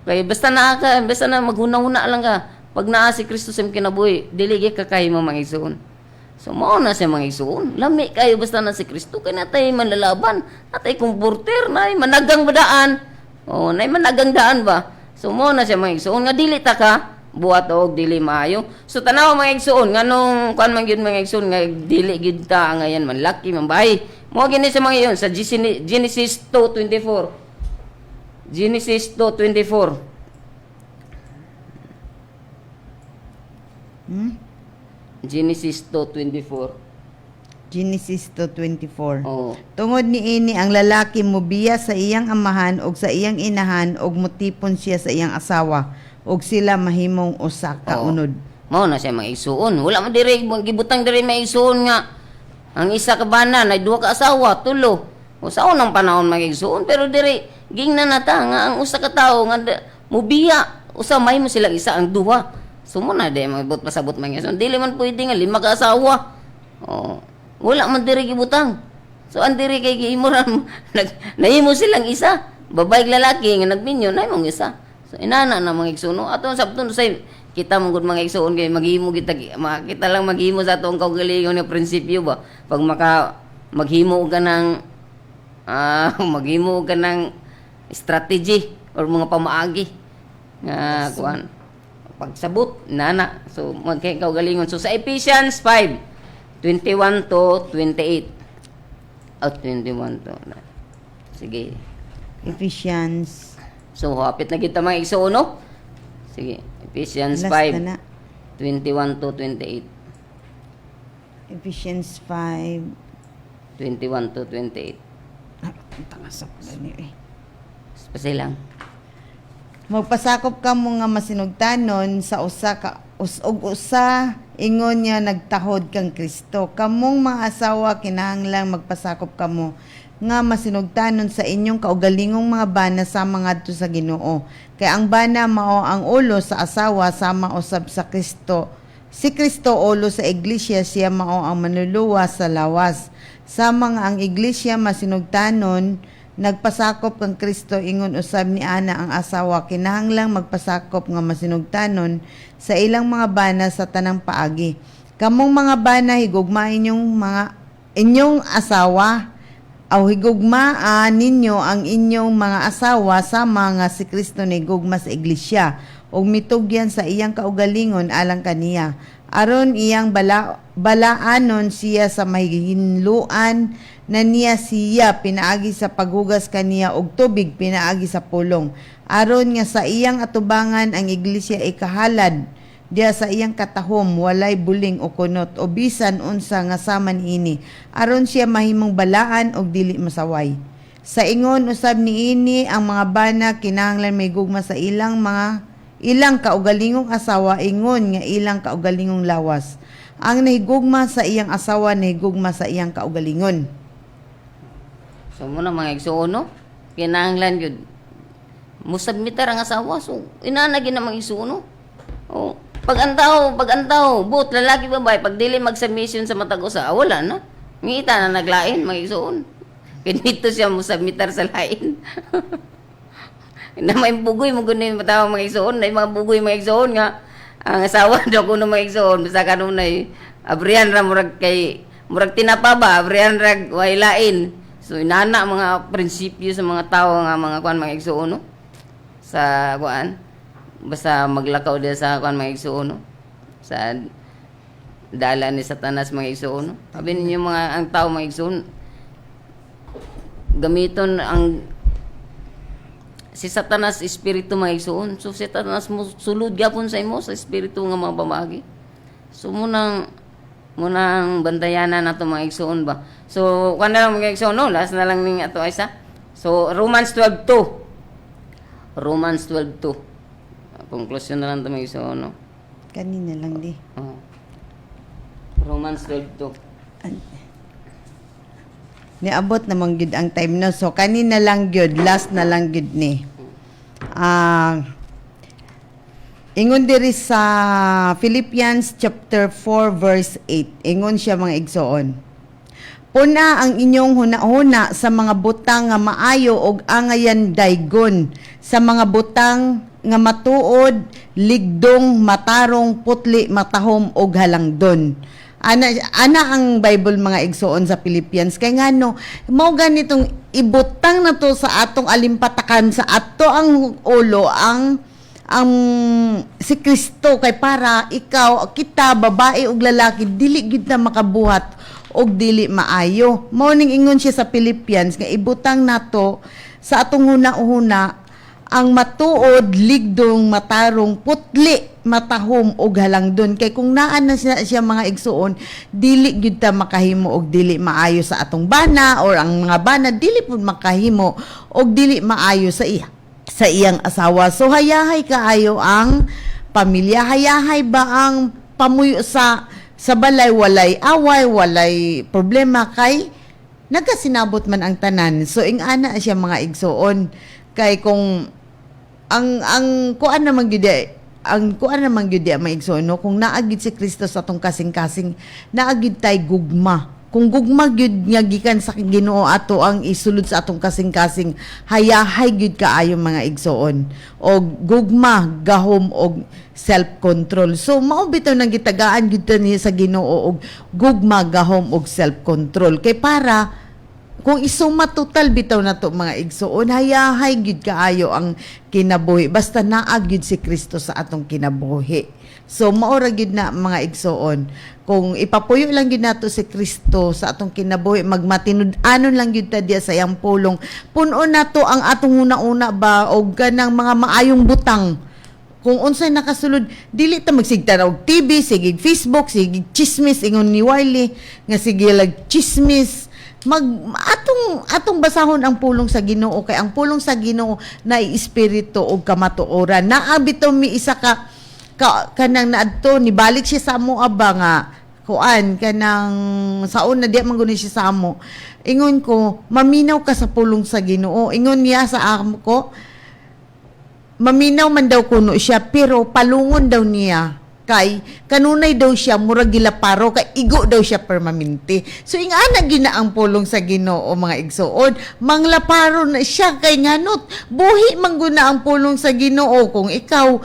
kay basta na maghuna-huna lang ka pag naa si Kristo sa imong kinabuhi dili gyud ka kahimo maigsuon. So, mao na siya mga igsoon. Lami kayo basta na si Kristo. Kaya natay manlalaban. Natay kumporter. Nay managang badaan. O, nay managang daan ba? So, mao na siya mga igsoon. Nga dili ta ka. Buhat o dili maayo. So, tanaw mga igsoon. Nga nung kuan man yun mga igsoon. Nga dili gid ta ngayon man laki man bahay. Mao gini sa mga yun. Sa Genesis 2:24. Genesis 2:24. Genesis 2:24. Genesis 2:24. Oh. Tungod ni ini ang lalaki mobiya sa iyang amahan og sa iyang inahan og motipon siya sa iyang asawa og sila mahimong usa ka unod. Mao na siya mga igsuon. Wala man diri gibutang diri mga igsuon nga ang isa ka bana na duha ka asawa, tulo. O sa unang panahon mga igsuon pero diri gingnan nata nga ang usa ka tawo nga mobiya usa mahimo silang isa ang duha. Sumo na di magbut pasabot mga igsoon. Dili man pwede nga lima ka asawa. Oh. Wala man diri gibutang. So ang diri kay giimuran nahimo silang isa. Babae ug lalaki nga nagminyo nahimong isa. So inana na mga igsuon no. Ato sabton say kita mong gud mga igsuon kay maghimo kita makita lang maghimo sa atong kaugalingon nga prinsipyo ba. Pag maghimo ka ng maghimo ka ng strategy or mga pamaagi nga kuan pagsabot nana so magkay kaugalingon so sa Ephesians 5:21 to 28 21 to sige Ephesians. so hapit na kita mga igsuon no sige Ephesians Last 5 na na. 21 to 28 Ephesians 5. 21 to 28 Tangasap gani eh. Pasay lang. Magpasakop ka mo nga masinugtanon sa usa ka usog usa ingon niya nagtahod kang Kristo. Kamong mga asawa kinahanglang magpasakop kamo nga masinugtanon sa inyong kaugalingong mga bana sama ngadto sa Ginoo. Kay ang bana mao ang ulo sa asawa sama usab sa Kristo. Si Kristo ulo sa iglesia, siya mao ang manluluwa sa lawas. Sama nga ang iglesia masinugtanon nagpasakop kang Kristo ingon usab ni ana ang asawa kinahanglang magpasakop nga masinugtanon sa ilang mga bana sa tanang paagi. Kamong mga bana higugma inyong asawa aw higugmaan ninyo ang inyong mga asawa sama nga si Kristo nigugma sa iglesia ug mitugyan sa iyang kaugalingon alang kaniya aron iyang balaanon siya sa mahihinluan na niya siya pinaagi sa paghugas kaniya og tubig pinaagi sa pulong aron nga sa iyang atubangan ang iglesia ikahalad diya sa iyang katahom walay buling o kunot o bisan unsa nga sama niini aron siya mahimong balaan og dili masaway sa ingon usab niini ang mga bana kinahanglan may gugma sa ilang kaugalingong asawa ingon nga ilang kaugalingong lawas ang nahigugma sa iyang asawa nahigugma sa iyang kaugalingon. So muna mga igsuon no kinahanglan gyud musabmitar ang asawa so inana gyud na mga igsuon no. Oh pag antaw, but lalaki babae, pag dili mag-submission sa matag usa, wala na. Ngita na naglain, mag-igsuon. Kinito siya mo submitar sa lain. Na may bugoy mo gunin matawa mga igsuon, na mga bugoy mga igsuon nga ang asawa daw kuno mga igsuon, basta kanunay abrihan ra murag tinapa ba, abrihan ra way lain. So inana mga prinsipyo sa mga tao nga mga kuan mga igsuon no. Sa kuan basta maglakaw dia sa kuan mga igsuon no? Sa dala ni Satanas mga igsuon no? Sabi ninyo mga ang tao mga igsuon gamiton ang si Satanas espiritu mga igsuon so si Satanas mo sulod gyapon sa imo sa espiritu nga mga pamagi so munang bantayanan nato mga igsuon ba so kuan na lang mga igsuon no last na lang ning ato isa so Romans 12:2 Konklusyon na lang ito may iso, no? Kanina lang di. Oh. Romans 12:2. Niabot namang gyud ang time no. So kanina lang gyud, last na lang gyud ni. Ingon diri sa Philippians chapter 4 verse 8. Ingon siya mga igsoon. Puna ang inyong hunahuna sa mga butang nga maayo og angayan daygon sa mga butang nga matuod, ligdong, matarong, putli, matahom og halangdon. Ana ang Bible mga igsoon sa Philippians kay ngano mao ganitong ibutang na to sa atong alimpatakan sa ato ang ulo ang si Kristo kay para ikaw kita babae ug lalaki dili gid na makabuhat og dili maayo. Mao ning ingon siya sa Philippians nga ibutang nato sa atong hunahuna ang matuod, ligdong, matarong, putli, matahom og halangdon kay kung naan na siya mga igsuon dili gyud ta makahimo og dili maayo sa atong bana or ang mga bana dili pud makahimo og dili maayo sa iyang asawa. So hayahay kaayo ang pamilya, hayahay ba ang pamuyo sa balay walay away, walay problema kay nagasinabot man ang tanan. So ingana siya mga igsuon kay kung ang kuan naman gyud maigsoon no kung naagid si Kristo sa atong kasing-kasing naagid tay gugma kung gugma gyud nga gikan sa Ginoo ato ang isulod sa atong kasing-kasing, hayahay gyud kaayo mga igsoon, og gugma, gahom og self-control. So mao bitaw nang gitagaan gyud ta niya sa Ginoo og gugma, gahom og self-control, kay para kung isuma total bitaw na to mga igsoon, hayahay gyud kaayo ang kinabuhi basta naa gyud si Kristo sa atong kinabuhi. So maora gyud na mga igsoon, kung ipapuyo lang gyud nato si Kristo sa atong kinabuhi, magmatinud-anon lang gyud ta diya sa iyang pulong, punon nato ang atong una-una ba og kanang mga maayong butang. Kung unsay nakasulod, dili ta magsigta og TV, sige Facebook, sige chismis ingon ni Wiley nga sige lag chismis. Atong basahon ang pulong sa Ginoo, kay ang pulong sa Ginoo na espiritu og kamatuoran. Naa bitaw mi isa kanang naadto ni balik siya sa amo aba nga kuan kanang saon na di man guni siya sa amo. Ingon ko, maminaw ka sa pulong sa Ginoo. Ingon niya sa amo ko, maminaw man daw kuno siya, pero palungon daw niya. Kay kanunay daw siya murag gilaparo, kay igo daw siya permanente. So ingana gina ang pulong sa Ginoo mga igsoon, manglaparo na siya kay nganot buhi man guna ang pulong sa Ginoo. Kung ikaw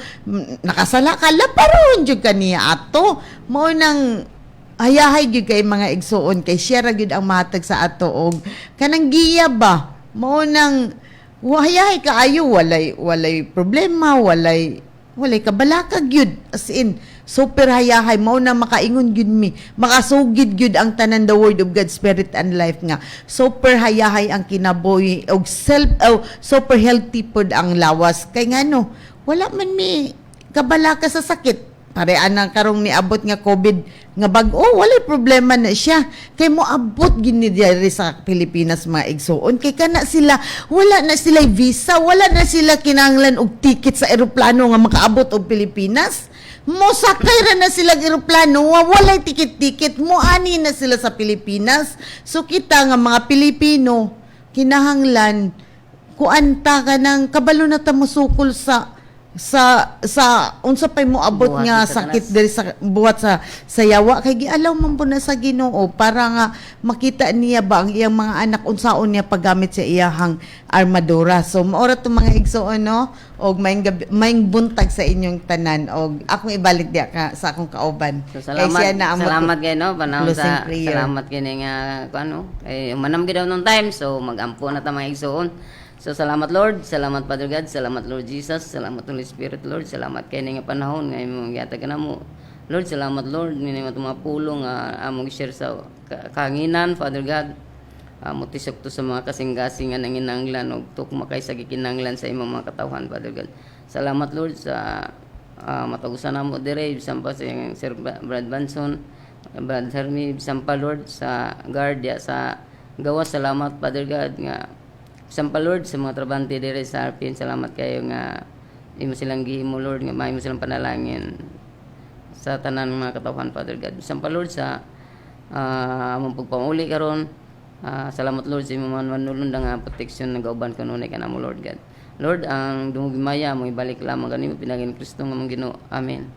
nakasala ka, laparon jud kaniya ato. Mao nang hayahay gyud kay mga igsoon, kay siya ra gyud ang mahatag sa ato og kanang giya ba. Mao nang hayahay kaayo, walay problema, walay kabalaka gyud, as in super hayahay. Mao na makaingon gyud mi, makasugid gyud ang tanan the word of God, spirit and life nga super hayahay ang kinabuhi og super healthy pod ang lawas. Kay ngano wala man mi kabalaka sa sakit. Parean ang karong niabot nga COVID nga bag-o, walay problema na siya. Kay mo abot gini diri sa Pilipinas mga igsoon. Kay kana sila, wala na sila visa, wala na sila kinahanglan og ticket sa eroplano nga makaabot og Pilipinas. Mo sakay ra na sila eroplano, walay ticket-ticket, mo ani na sila sa Pilipinas. So kita nga mga Pilipino, kinahanglan kuanta ka ng kabalo na ta musukol sa unsa pay mo abot Buhat nga sa sakit diri sa buhat sa yawa, kay gialaw man po na sa Ginoo para nga makita niya ba ang iyang mga anak unsaon niya paggamit sa iyahang armadura. So maora to mga igsoon no, og maayong buntag sa inyong tanan, og akong ibalik diya ka sa akong kauban. So salamat kay no panahon sa prayer. salamat kini nga kuno kay manam gid daw nung time, so magampo na ta mga igsoon. So salamat Lord, salamat Father God, salamat Lord Jesus, salamat Holy Spirit Lord, salamat kay nga panahon nga imong gihatag kanamo. Lord, salamat Lord nini mo tumapulong among share sa kahanginan Father God. Mutisok to sa mga kasing-kasing nga nanginanglan og tukma kay sa gikinanglan sa imong mga katawhan Father God. Salamat Lord sa matagusan namo dire bisan pa sa Sir Brad Banson, Brad Hermie, bisan pa Lord sa guardia sa gawas. Salamat Father God nga Sampa Lord sa mga trabante dire sa RPN, salamat kayo nga imo silang gihimo Lord, nga mahimo silang panalangin sa tanan ng mga katawhan Father God. Sampa Lord sa among pagpamuli karon, salamat Lord sa imong manulunda nga protection nga gauban kanunay kanamo Lord God. Lord, ang dungog maya mo ibalik lamang kanimo pinagin Kristo nga mong Ginoo. Amen.